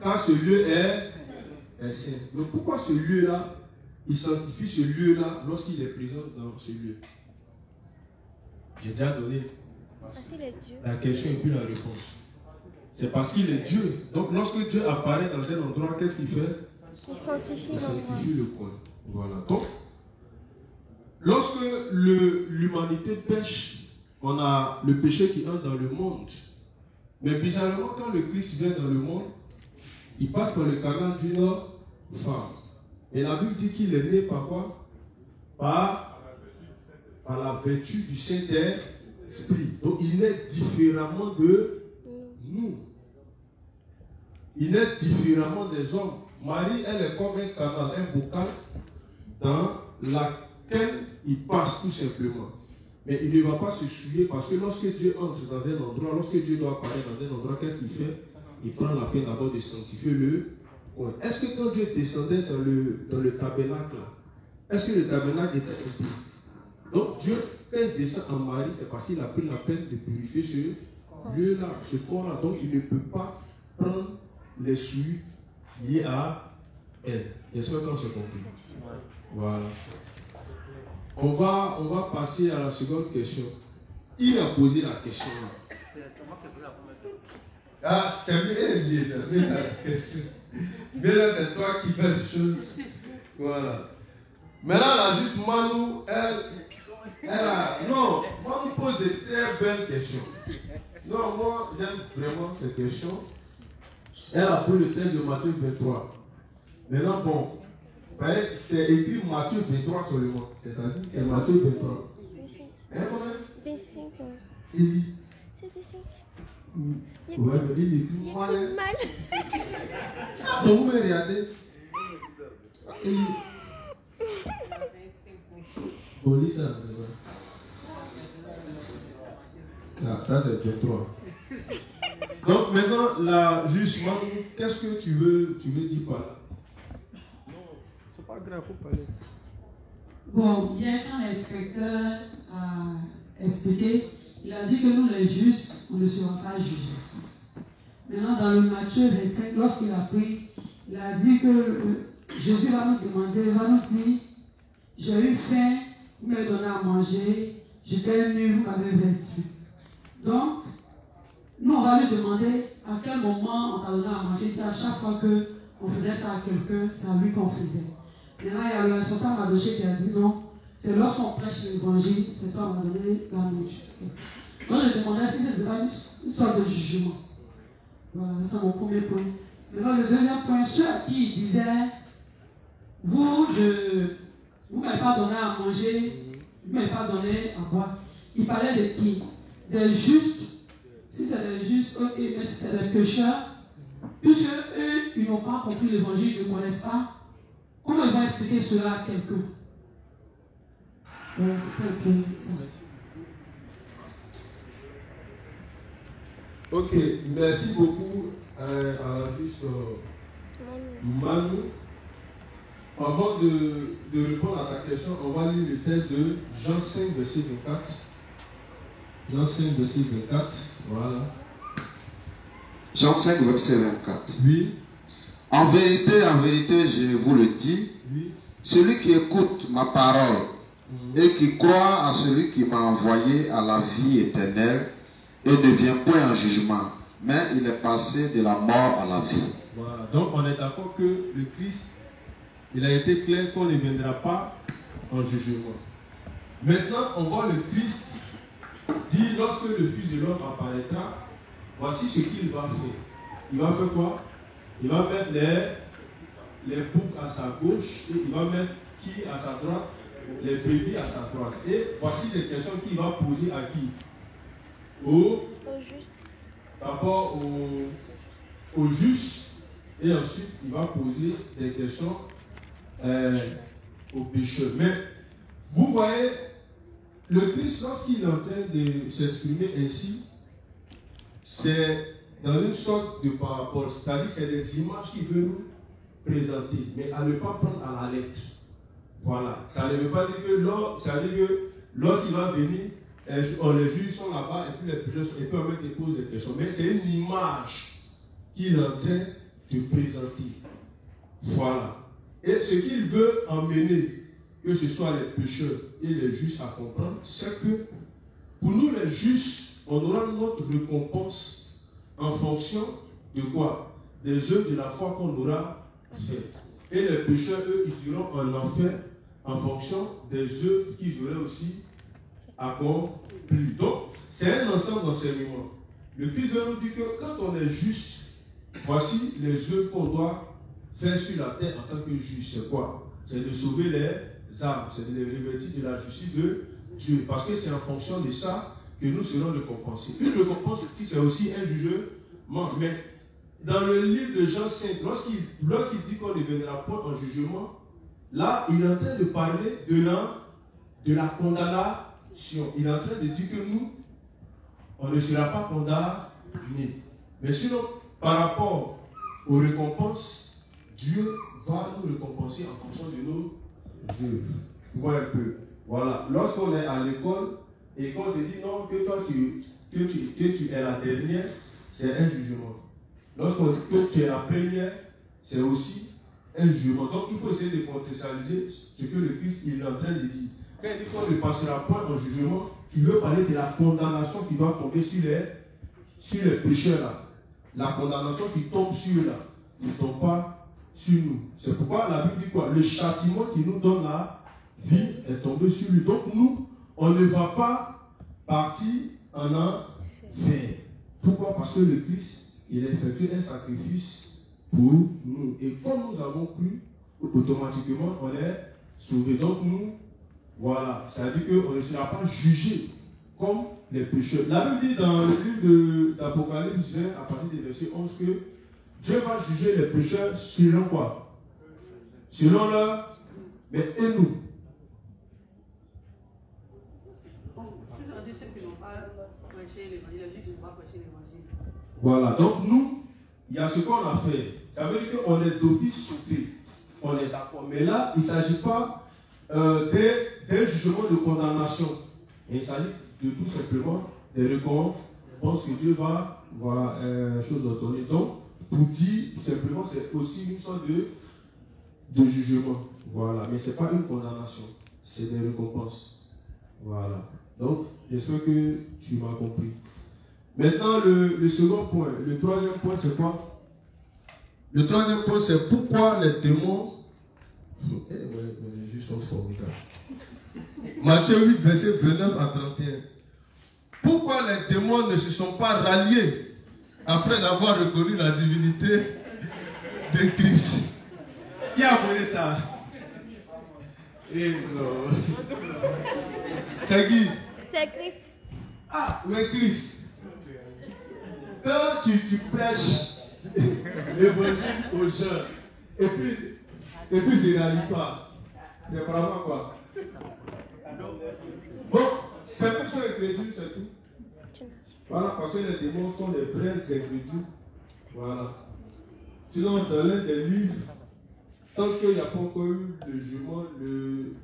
car ce lieu est saint. Donc pourquoi ce lieu-là, il sanctifie ce lieu-là lorsqu'il est présent dans ce lieu? J'ai déjà donné la question et puis la réponse. C'est parce qu'il est Dieu. Donc lorsque Dieu apparaît dans un endroit, qu'est-ce qu'il fait? Il sanctifie le coin. Voilà. Donc, lorsque l'humanité pêche, on a le péché qui entre dans le monde. Mais bizarrement, quand le Christ vient dans le monde, il passe par le canal d'une femme. Et la Bible dit qu'il est né par quoi? Par la vertu du Saint-Esprit. Donc il naît différemment de nous. Il naît différemment des hommes. Marie, elle est comme un canal, un bocal dans lequel il passe tout simplement. Mais il ne va pas se souiller parce que lorsque Dieu entre dans un endroit, lorsque Dieu doit apparaître dans un endroit, qu'est-ce qu'il fait? Il prend la peine d'abord de sanctifier le coin. Est-ce que quand Dieu descendait dans le tabernacle, est-ce que le tabernacle était impur? Donc Dieu, quand il descend en Marie, c'est parce qu'il a pris la peine de purifier ce lieu-là, ce corps-là. Donc il ne peut pas prendre les souillures liées à elle. J'espère qu'on s'est compris. Voilà. On va passer à la seconde question. Qui a posé la question là? C'est moi qui ai posé la première question. Ah, c'est bien la question. Mais là, c'est toi qui fais les choses. Voilà. Maintenant, la juste Manu, non, Manu pose de très belles questions. Non, moi, j'aime vraiment ces questions. Elle a pris le texte de Matthieu 23. Maintenant, bon, c'est écrit Matthieu 23 seulement. C'est-à-dire, c'est Matthieu 23. Hein, quand même? 25. Il lit. C'est 25. Ouais, mais il écrit mal. Bon, vous me regardez. Il lit. Bon, lis ça. Ah, ça c'est 23. Donc maintenant, la jugement, qu'est-ce que tu veux dire par là? Non, c'est pas grave, faut parler. Bon, hier quand l'inspecteur a expliqué, il a dit que nous les justes, on ne sera pas jugés. Maintenant, dans le Matthieu 25, lorsqu'il a pris, il a dit que Jésus va nous demander, va nous dire, j'ai eu faim, vous m'avez donné à manger, j'étais nu, vous m'avez vêtu. Donc, nous on va lui demander à quel moment on t'a donné à manger. À chaque fois qu'on faisait ça à quelqu'un, c'est à lui qu'on faisait. Maintenant, il y a le responsable Madoché qui a dit non, c'est lorsqu'on prêche l'évangile, c'est ça, on va donner la nourriture. Donc, je demandais si c'était pas une sorte de jugement. Voilà, c'est mon premier point. Maintenant, le deuxième point, ceux à qui il disait, vous m'avez pas donné à manger, il ne m'a pas donné à boire. Il parlait de qui? Des justes. Si c'est des justes, ok, mais si c'est des pécheurs, puisque eux, ils n'ont pas compris l'évangile, ils ne connaissent pas, comment ils vont expliquer cela à quelqu'un? C'est un peu ça. Ok, merci beaucoup à la juste Manu. Avant de répondre à ta question, on va lire le texte de Jean 5, verset 24. Jean 5, verset 24, voilà. Jean 5, verset 24. Oui. En vérité, je vous le dis, oui. Celui qui écoute ma parole et qui croit à celui qui m'a envoyé à la vie éternelle et ne vient point en jugement, mais il est passé de la mort à la vie. Voilà, donc on est d'accord que le Christ, il a été clair qu'on ne viendra pas en jugement. Maintenant, on voit le Christ dire, lorsque le Fils de l'homme apparaîtra, voici ce qu'il va faire. Il va faire quoi? Il va mettre les boucs à sa gauche et il va mettre qui à sa droite? Les brebis à sa droite. Et voici les questions qu'il va poser à qui? D'abord au juste, et ensuite il va poser des questions aux pécheurs. Mais vous voyez, le Christ, lorsqu'il est en train de s'exprimer ainsi, c'est dans une sorte de parabole, c'est-à-dire c'est des images qu'il veut nous présenter, mais à ne pas prendre à la lettre. Voilà. Ça ne veut pas dire que lorsqu'il va venir, les juges sont là-bas et puis les pécheurs sont, et puis on te pose des questions. Mais c'est une image qu'il est en train de présenter. Voilà. Et ce qu'il veut emmener, que ce soit les pécheurs et les justes à comprendre, c'est que pour nous les justes, on aura notre récompense en fonction de quoi? Des œuvres de la foi qu'on aura faites. Et les pécheurs, eux, ils iront en enfer en fonction des œuvres qu'ils auraient aussi accomplies. Donc, c'est un ensemble d'enseignements. Le Christ veut nous dire que quand on est juste, voici les œuvres qu'on doit faire sur la terre en tant que juste. C'est quoi? C'est de sauver les âmes, c'est de les revêtir de la justice de Dieu. Parce que c'est en fonction de ça que nous serons récompensés. Une récompense, c'est aussi un jugement. Mais dans le livre de Jean 5, lorsqu'il dit qu'on ne viendra pas en jugement, là, il est en train de parler de la condamnation. Il est en train de dire que nous, on ne sera pas condamnés. Mais sinon, par rapport aux récompenses, Dieu va nous récompenser en fonction de nos œuvres. Vous voyez un peu. Voilà. Lorsqu'on est à l'école et qu'on te dit non, que toi tu es la dernière, c'est un jugement. Lorsqu'on dit que tu es la première, c'est aussi un jugement. Donc il faut essayer de contextualiser ce que le Christ il est en train de dire. Quand il dit qu'on ne passera pas en jugement, il veut parler de la condamnation qui va tomber sur les pécheurs là. La condamnation qui tombe sur eux là, ne tombe pas sur nous. C'est pourquoi la Bible dit quoi? Le châtiment qui nous donne la vie est tombé sur lui. Donc nous, on ne va pas partir en enfer. Pourquoi? Parce que le Christ, il a effectué un sacrifice pour nous. Et comme nous avons cru, automatiquement, on est sauvés. Donc nous, voilà, ça veut dire qu'on ne sera pas jugé comme les pécheurs. La Bible dit dans le livre d'Apocalypse 20, à partir du verset 11, que Dieu va juger les pécheurs selon quoi? Selon leur... Mais et nous? Voilà, donc nous, il y a ce qu'on a fait. Ça veut dire qu'on est d'office sauvé. On est d'accord. Mais là, il ne s'agit pas d'un jugement de condamnation. Et il s'agit de tout simplement des récompenses que Dieu va, voilà, chose donner. Donc, pour dire simplement, c'est aussi une sorte de jugement. Voilà, mais ce n'est pas une condamnation. C'est des récompenses. Voilà. Donc, j'espère que tu m'as compris. Maintenant, le second point, le troisième point, c'est quoi? Le troisième point, c'est pourquoi les démons... Les juges sont formidables. Matthieu 8, verset 29 à 31. Pourquoi les démons ne se sont pas ralliés après avoir reconnu la divinité de Christ? Qui a connu ça? Et non. C'est qui? C'est Chris. Ah, mais Chris. Quand tu prêches l'évangile aux gens, et puis je n'arrive pas. C'est vraiment quoi? Bon, c'est pour ça incrédule, c'est tout. Voilà, parce que les démons sont les vrais incrédules. Voilà. Sinon, dans l'un des livres, tant qu'il n'y a pas encore eu le jugement, le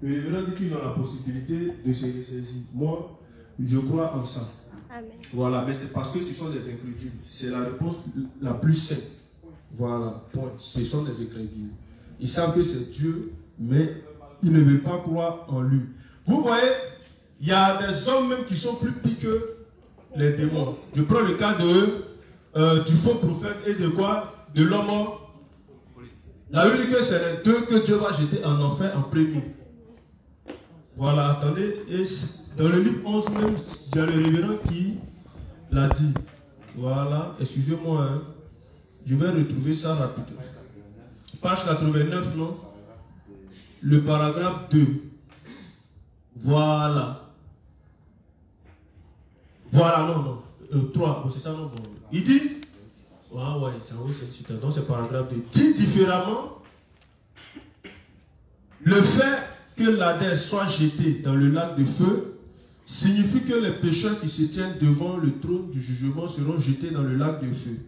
révérend dit qu'ils ont la possibilité de se ressaisir. Moi, je crois en ça. Amen. Voilà, mais c'est parce que ce sont des incrédules. C'est la réponse la plus simple. Voilà, point. Ce sont des incrédules. Ils savent que c'est Dieu, mais ils ne veulent pas croire en lui. Vous voyez, il y a des hommes même qui sont plus pires que les démons. Je prends le cas du faux prophète et de quoi? De l'homme. La Bible dit que c'est les deux que Dieu va jeter en enfer en premier. Voilà, attendez. Et dans le livre 11 même, il y a le révérend qui l'a dit. Voilà, excusez-moi. Hein. Je vais retrouver ça rapidement. Page 89, non? Le paragraphe 2. Voilà. Voilà, non. 3, bon, c'est ça, non? Bon. Il dit, ouais, c'est en haut, c'est donc c'est paragraphe 2. Dit différemment, le fait que l'Hadès soit jeté dans le lac de feu signifie que les pécheurs qui se tiennent devant le trône du jugement seront jetés dans le lac de feu.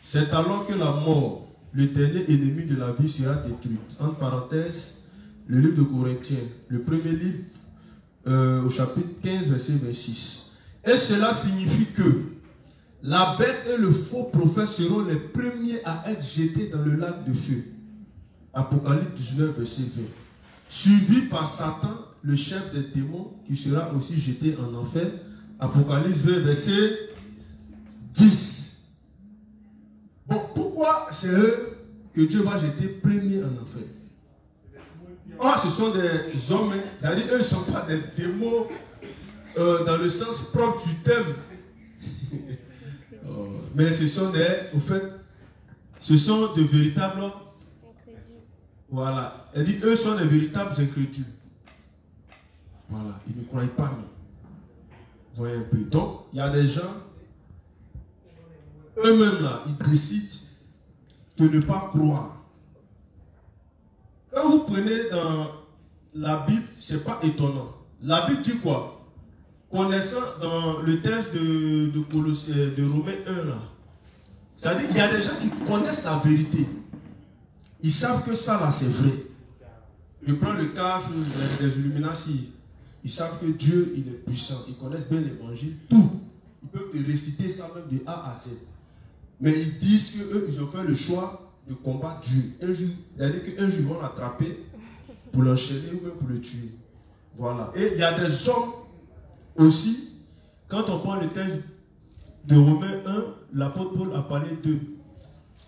C'est alors que la mort, le dernier ennemi de la vie, sera détruite. Entre parenthèses, le livre de Corinthiens, le premier livre, au chapitre 15, verset 26. Et cela signifie que la bête et le faux prophète seront les premiers à être jetés dans le lac de feu. Apocalypse 19, verset 20. Suivi par Satan, le chef des démons, qui sera aussi jeté en enfer. Apocalypse 20, verset 10. Bon, pourquoi c'est eux que Dieu va jeter premier en enfer? Oh, ce sont des hommes, c'est-à-dire eux ne sont pas des démons dans le sens propre du terme. Mais ce sont des, au fait, ce sont de véritables. Voilà. Elle dit, eux sont des véritables incrédules. Voilà. Ils ne croient pas, non. Vous voyez un peu. Donc, il y a des gens, eux-mêmes là, ils décident de ne pas croire. Quand vous prenez dans la Bible, ce n'est pas étonnant. La Bible dit quoi? Connaissant dans le texte de Romains 1 là. C'est-à-dire qu'il y a des gens qui connaissent la vérité. Ils savent que ça là c'est vrai. Je prends le cas des Illuminati. Ils savent que Dieu il est puissant. Ils connaissent bien l'évangile. Tout. Ils peuvent te réciter ça même de A à Z. Mais ils disent qu'eux ils ont fait le choix de combattre Dieu. Un jour, c'est-à-dire qu'un jour ils vont l'attraper pour l'enchaîner ou même pour le tuer. Voilà. Et il y a des hommes aussi, quand on prend le texte de Romains 1, l'apôtre Paul a parlé d'eux.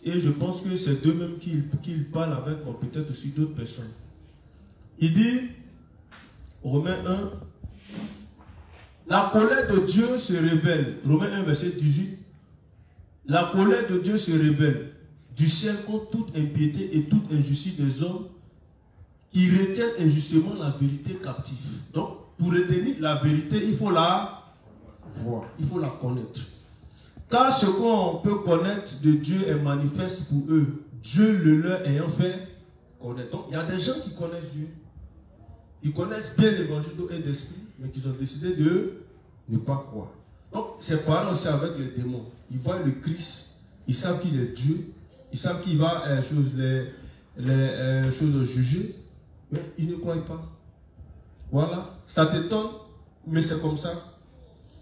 Et je pense que c'est d'eux-mêmes qu'il parle avec, bon, peut-être aussi d'autres personnes. Il dit, Romains 1, la colère de Dieu se révèle. Romains 1, verset 18. La colère de Dieu se révèle du ciel contre toute impiété et toute injustice des hommes qui retiennent injustement la vérité captive. Donc, pour retenir la vérité, il faut la voir, il faut la connaître. Car ce qu'on peut connaître de Dieu est manifeste pour eux, Dieu le leur ayant fait connaître. Donc, il y a des gens qui connaissent Dieu, qui connaissent bien l'évangile d'eau et d'esprit, mais qui ont décidé de ne pas croire. Donc, c'est pareil aussi avec les démons. Ils voient le Christ, ils savent qu'il est Dieu, ils savent qu'il va les choses juger, mais ils ne croient pas. Voilà, ça t'étonne, mais c'est comme ça.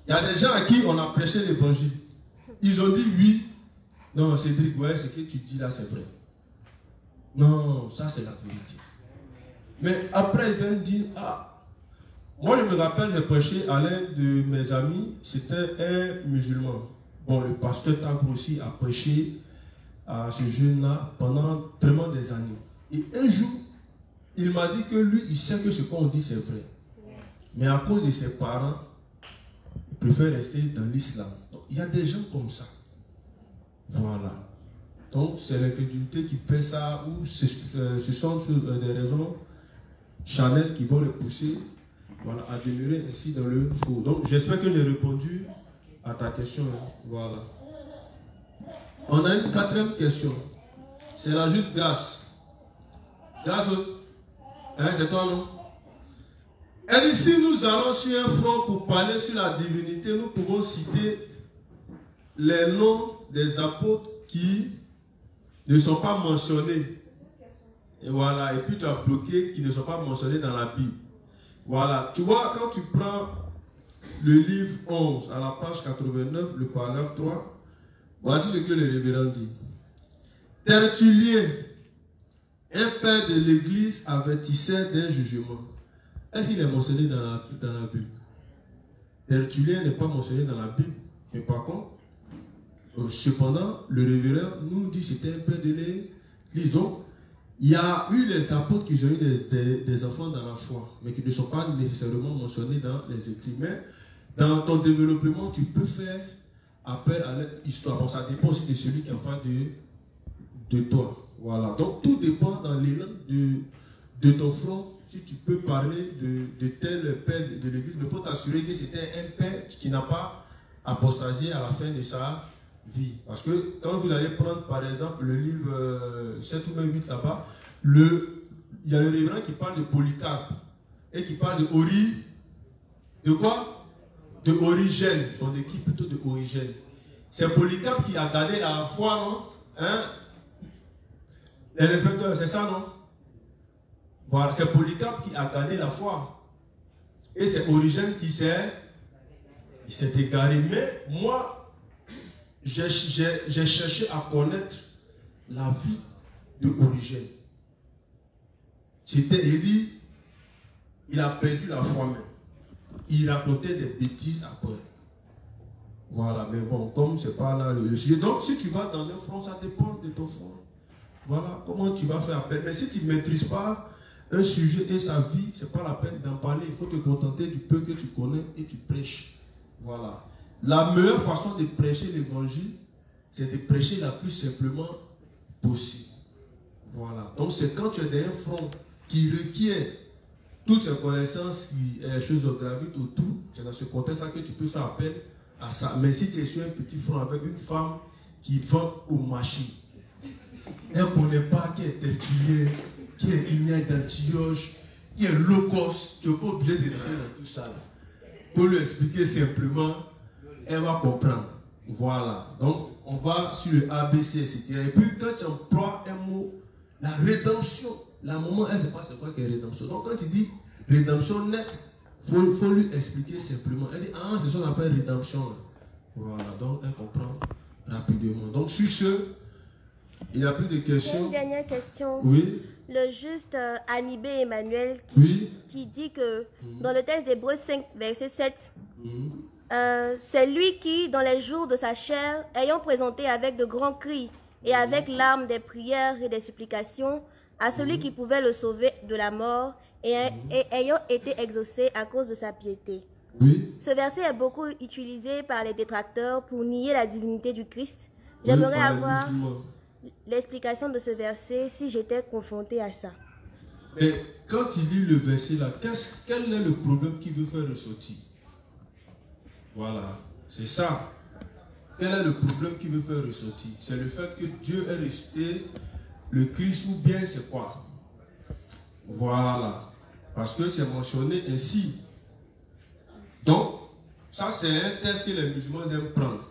Il y a des gens à qui on a prêché l'évangile. Ils ont dit oui. Non, Cédric, ouais, ce que tu dis là, c'est vrai. Non, ça c'est la vérité. Mais après, ils viennent dire, ah, moi je me rappelle, j'ai prêché à l'un de mes amis, c'était un musulman. Bon, le pasteur Tagro aussi a prêché à ce jeune-là pendant vraiment des années. Et un jour, il m'a dit que lui, il sait que ce qu'on dit, c'est vrai. Mais à cause de ses parents, il préfère rester dans l'islam. Il y a des gens comme ça. Voilà. Donc, c'est l'incrédulité qui fait ça, ou ce sont des raisons charnelles qui vont les pousser, voilà, à demeurer ainsi dans le four. Donc j'espère que j'ai répondu à ta question. Hein. Voilà. On a une quatrième question. C'est la juste grâce. Grâce au... Hein, c'est toi, non? Elle dit, si nous allons sur un front pour parler sur la divinité, nous pouvons citer les noms des apôtres qui ne sont pas mentionnés. Et voilà, et puis tu as bloqué qui ne sont pas mentionnés dans la Bible. Voilà, tu vois, quand tu prends le livre 11 à la page 89, le paragraphe 3, voici ce que le révérend dit. Tertullien, un père de l'église, avertissait d'un jugement. Est-ce qu'il est mentionné dans la Bible? Tertullien n'est pas mentionné dans la Bible, mais par contre, cependant, le révérend nous dit que c'était un père de l'église. Donc, il y a eu les apôtres qui ont eu des enfants dans la foi, mais qui ne sont pas nécessairement mentionnés dans les écrits. Mais dans ton développement, tu peux faire appel à l'histoire. Bon, ça dépend aussi de celui qui est en face de toi. Voilà. Donc, tout dépend dans l'élan de ton front. Si tu peux parler de tel père de l'église, il faut t'assurer que c'était un père qui n'a pas apostasié à la fin de sa vie. Parce que quand vous allez prendre par exemple le livre 7 ou 8 là-bas, il y a le révérend qui parle de Polycarpe et qui parle de de quoi? De Origène. On écrit plutôt de Origène. C'est Polycarpe qui a gardé la foi, non? Hein? Les inspecteurs, c'est ça, non? Voilà, c'est Polycarpe qui a gardé la foi. Et c'est Origène qui s'est égaré. Mais moi, j'ai cherché à connaître la vie de Origène. Il dit, il a perdu la foi même. Il racontait des bêtises après. Voilà, mais bon, comme c'est pas là le sujet. Donc, si tu vas dans un front, ça dépend de ton front. Voilà, comment tu vas faire appel. Mais si tu ne maîtrises pas un sujet et sa vie, ce n'est pas la peine d'en parler. Il faut te contenter du peu que tu connais et tu prêches. Voilà. La meilleure façon de prêcher l'évangile, c'est de prêcher la plus simplement possible. Voilà. Donc c'est quand tu es dans un front qui requiert toutes ces connaissances et les choses gravitent autour, c'est dans ce contexte-là que tu peux faire appel à ça. Mais si tu es sur un petit front avec une femme qui vend aux machines, elle ne connaît pas qui est Tertullien, qui est Ignace d'Antioche, qui est Locos, tu n'es pas obligé de rentrer dans tout ça. Pour lui expliquer simplement, elle va comprendre. Voilà. Donc, on va sur le ABC, etc. Et puis, quand tu emploies un mot, la rédemption, la maman, elle ne sait pas c'est quoi que rédemption. Donc, quand tu dis rédemption nette, il faut lui expliquer simplement. Elle dit, ah, c'est ça qu'on appelle rédemption. Voilà. Donc, elle comprend rapidement. Donc, sur ce, il n'y a plus de questions. Une dernière question. Oui. Le juste Anibé Emmanuel qui dit que dans le texte d'Hébreux 5, verset 7, c'est lui qui, dans les jours de sa chair, ayant présenté avec de grands cris et avec larmes des prières et des supplications à celui qui pouvait le sauver de la mort et ayant été exaucé à cause de sa piété. Ce verset est beaucoup utilisé par les détracteurs pour nier la divinité du Christ. J'aimerais avoir l'explication de ce verset si j'étais confronté à ça. Mais quand il lit le verset là, quel est le problème qu'il veut faire ressortir? Voilà, c'est ça. Quel est le problème qu'il veut faire ressortir? C'est le fait que Dieu est resté le Christ ou bien c'est quoi? Voilà, parce que c'est mentionné ainsi. Donc, ça c'est un test que les musulmans aiment prendre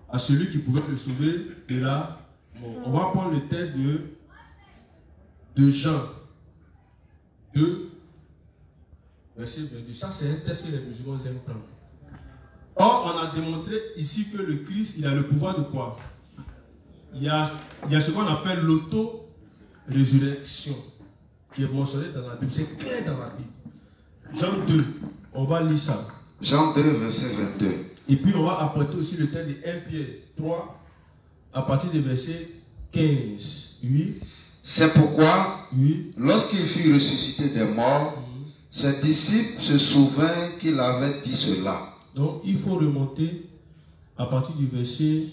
à celui qui pouvait le sauver de là. Bon, on va prendre le texte de Jean 2, verset 22. Ça, c'est un texte que les musulmans aiment prendre. Or, on a démontré ici que le Christ, il a le pouvoir de quoi? Il y a ce qu'on appelle l'auto-résurrection qui est mentionné dans la Bible. C'est clair dans la Bible. Jean 2, on va lire ça. Jean 2, verset 22. Et puis, on va apporter aussi le texte de 1 Pierre 3, à partir du verset 15. Oui. C'est pourquoi, lorsqu'il fut ressuscité des morts, ses disciples se souvinrent qu'il avait dit cela. Donc, il faut remonter à partir du verset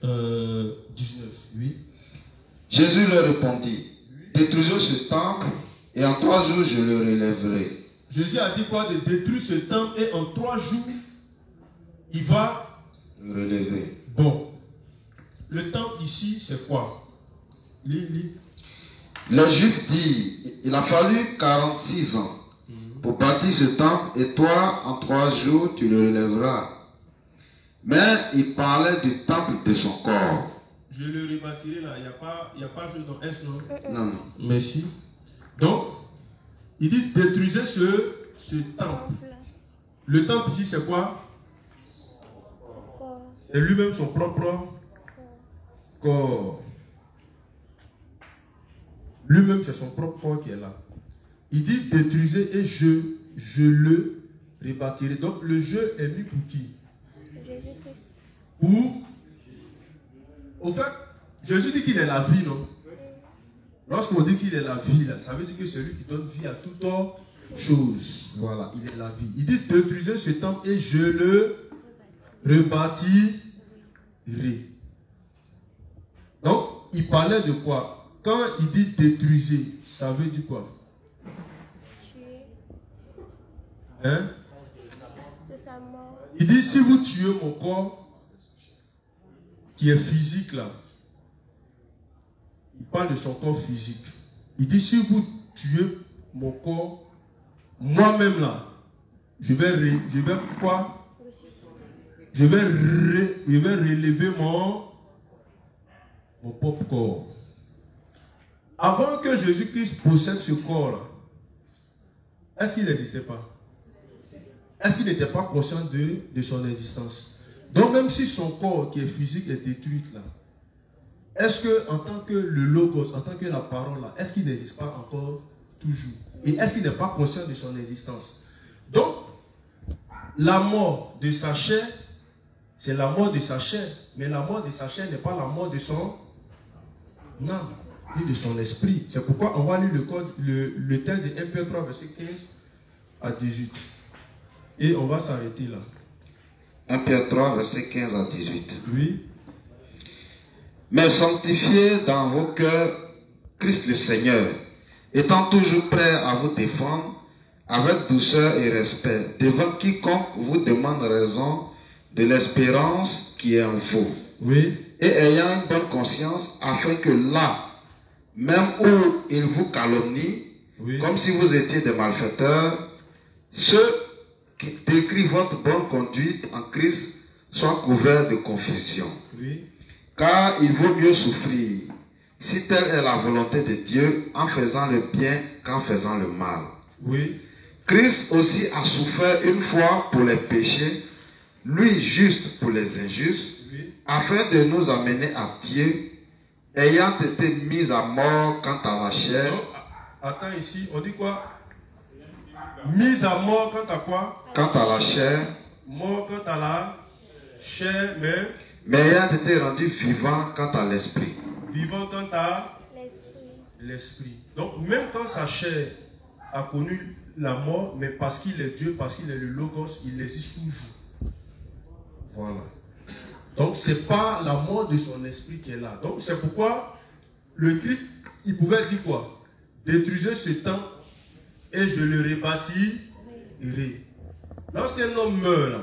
19. Oui. Jésus leur répondit, détruisons ce temple Et en 3 jours, je le relèverai. Jésus a dit quoi? De détruire ce temple et en 3 jours, il va le relever. Bon. Le temple ici, c'est quoi? Lis. Les Juifs disent, il a fallu 46 ans pour bâtir ce temple et toi, en 3 jours, tu le relèveras. Mais il parlait du temple de son corps. Je le rebâtirai là, il n'y a pas juste dans S, non? Non. Merci. Donc, il dit détruisez ce temple. Le temple ici, c'est quoi? C'est lui-même son propre corps. Lui-même, c'est son propre corps qui est là. Il dit détruisez et je le rebâtirai. Donc, le jeu est mis pour qui? Jésus-Christ. Au fait, Jésus dit qu'il est la vie, non? Lorsqu'on dit qu'il est la vie, là, ça veut dire que c'est lui qui donne vie à toute chose. Voilà, il est la vie. Il dit détruisez ce temple et je le rebâtirai. Donc, il parlait de quoi? Quand il dit détruisez, ça veut dire quoi? Hein? Il dit si vous tuez mon corps qui est physique là, il parle de son corps physique. Il dit si vous tuez mon corps, moi-même là, je vais quoi? Je vais relever mon propre corps. Avant que Jésus-Christ possède ce corps là, est-ce qu'il n'existait pas? Est-ce qu'il n'était pas conscient de son existence? Donc même si son corps qui est physique est détruit là, est-ce que en tant que le logos, en tant que la parole là, est-ce qu'il n'existe pas encore toujours? Et est-ce qu'il n'est pas conscient de son existence? Donc, la mort de sa chair, c'est la mort de sa chair, mais la mort de sa chair n'est pas la mort de son âme, ni de son esprit. C'est pourquoi on va lire le texte de 1 Pierre 3, verset 15 à 18. Et on va s'arrêter là. 1 Pierre 3, verset 15 à 18. Oui. Mais sanctifiez dans vos cœurs Christ le Seigneur, étant toujours prêt à vous défendre avec douceur et respect devant quiconque vous demande raison de l'espérance qui est en vous. Oui. Et ayant une bonne conscience, afin que là, même où il vous calomnie, oui, comme si vous étiez des malfaiteurs, ceux qui décrivent votre bonne conduite en Christ soient couverts de confusion. Oui. Car il vaut mieux souffrir, si telle est la volonté de Dieu, en faisant le bien qu'en faisant le mal. Oui. Christ aussi a souffert une fois pour les péchés, lui juste pour les injustes, oui, afin de nous amener à Dieu, ayant été mis à mort quant à la chair. Donc, attends ici, on dit quoi? Mis à mort quant à quoi? Quant à la chair. Mort quant à la chair, mais ayant été rendu vivant quant à l'esprit. Vivant quant à l'esprit. Donc même quand sa chair a connu la mort, mais parce qu'il est Dieu, parce qu'il est le Logos, il existe toujours. Voilà. Donc c'est pas la mort de son esprit qui est là. Donc c'est pourquoi le Christ, il pouvait dire quoi? Détruisez ce temple et je le rebâtirai. Lorsqu'un homme meurt là,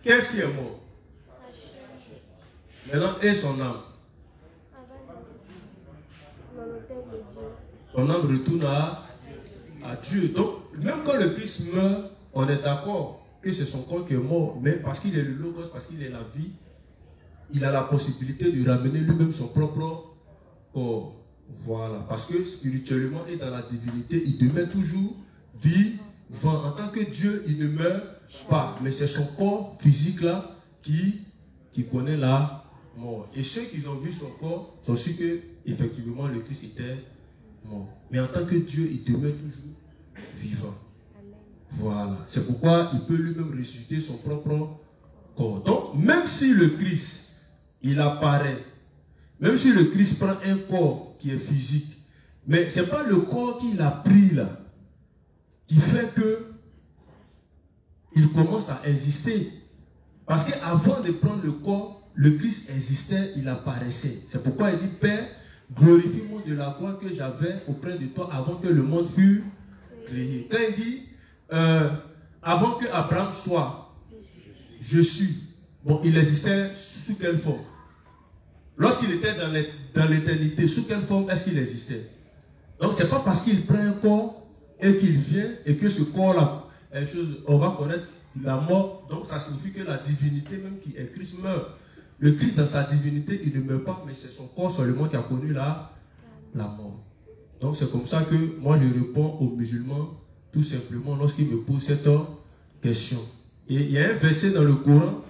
qu'est-ce qui est mort? Maintenant, et son âme. Son âme retourne à Dieu. Donc, même quand le Christ meurt, on est d'accord que c'est son corps qui est mort, mais parce qu'il est le Logos, parce qu'il est la vie, il a la possibilité de ramener lui-même son propre corps. Voilà. Parce que spirituellement et dans la divinité, il demeure toujours vivant. En tant que Dieu, il ne meurt pas, mais c'est son corps physique là qui connaît la mort. Et ceux qui ont vu son corps sont sûrs que effectivement le Christ était mort. Mais en tant que Dieu, il demeure toujours vivant. Voilà. C'est pourquoi il peut lui-même ressusciter son propre corps. Donc, même si le Christ, il apparaît, même si le Christ prend un corps qui est physique, mais ce n'est pas le corps qu'il a pris là qui fait que il commence à exister. Parce qu'avant de prendre le corps, le Christ existait, il apparaissait. C'est pourquoi il dit, Père, glorifie-moi de la gloire que j'avais auprès de toi avant que le monde fût créé. Quand il dit, avant que Abraham soit, je suis, bon, il existait sous quelle forme? Lorsqu'il était dans l'éternité, sous quelle forme est-ce qu'il existait? Donc, ce n'est pas parce qu'il prend un corps et qu'il vient et que ce corps-là, on va connaître la mort. Donc, ça signifie que la divinité même qui est Christ meurt. Le Christ, dans sa divinité, il ne meurt pas, mais c'est son corps seulement qui a connu la mort. Donc, c'est comme ça que moi, je réponds aux musulmans, tout simplement, lorsqu'ils me posent cette question. Et il y a un verset dans le Coran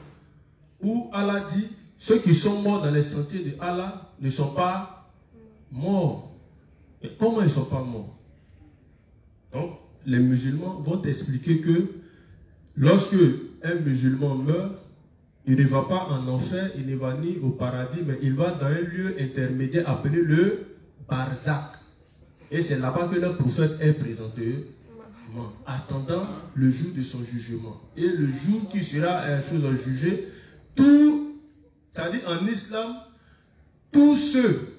où Allah dit, ceux qui sont morts dans les sentiers de Allah ne sont pas morts. Et comment ils ne sont pas morts? Donc, les musulmans vont t'expliquer que lorsque un musulman meurt, il ne va pas en enfer, il ne va ni au paradis, mais il va dans un lieu intermédiaire appelé le Barzakh. Et c'est là-bas que le prophète est présenté, attendant le jour de son jugement. Et le jour qui sera jugé, c'est-à-dire en islam, tous ceux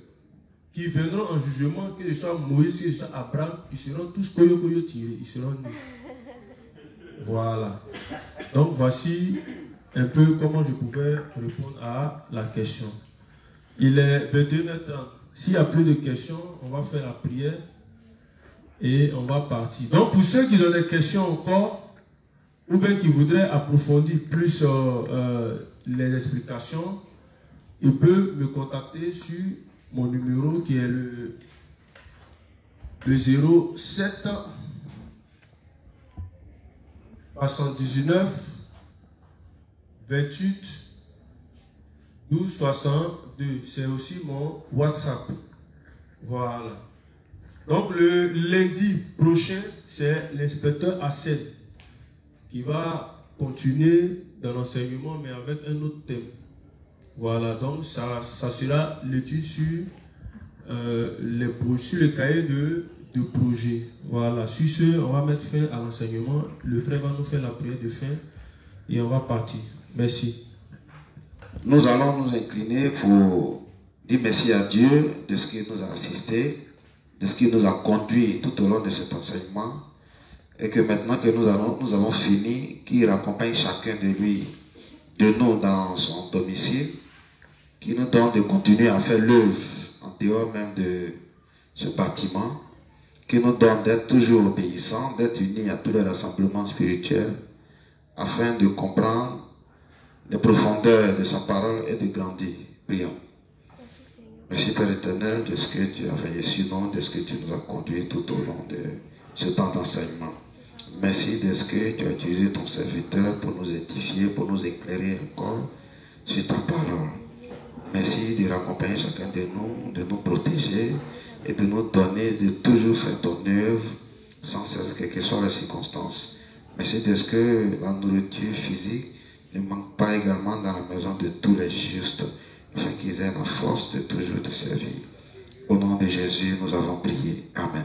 qui viendront en jugement, que ce soit Moïse, que ce soit Abraham, ils seront tous koyo tirés, ils seront nus. Voilà. Donc voici un peu comment je pouvais répondre à la question. Il est 21h30. S'il n'y a plus de questions, on va faire la prière et on va partir. Donc pour ceux qui ont des questions encore, ou bien qui voudraient approfondir plus les explications, ils peuvent me contacter sur mon numéro qui est le 07 79 28 12 62. C'est aussi mon WhatsApp. Voilà. Donc le lundi prochain, c'est l'inspecteur Hassan qui va continuer dans l'enseignement, mais avec un autre thème. Voilà, donc ça sera l'étude sur le cahier de projet. Voilà, sur ce, on va mettre fin à l'enseignement. Le frère va nous faire la prière de fin et on va partir. Merci. Nous allons nous incliner pour dire merci à Dieu de ce qu'il nous a assisté, de ce qu'il nous a conduit tout au long de cet enseignement, et que maintenant que nous avons fini, qu'il raccompagne chacun de nous dans son domicile, qui nous donne de continuer à faire l'œuvre en dehors même de ce bâtiment, qui nous donne d'être toujours obéissants, d'être unis à tous les rassemblements spirituels, afin de comprendre les profondeurs de sa parole et de grandir. Prions. Merci Père éternel de ce que tu as veillé sur nous, de ce que tu nous as conduit tout au long de ce temps d'enseignement. Merci de ce que tu as utilisé ton serviteur pour nous édifier, pour nous éclairer encore sur ta parole. Merci de raccompagner chacun de nous protéger et de nous donner de toujours faire ton œuvre sans cesse, quelles que soient les circonstances. Merci de ce que la nourriture physique ne manque pas également dans la maison de tous les justes, afin qu'ils aient la force de toujours te servir. Au nom de Jésus, nous avons prié. Amen.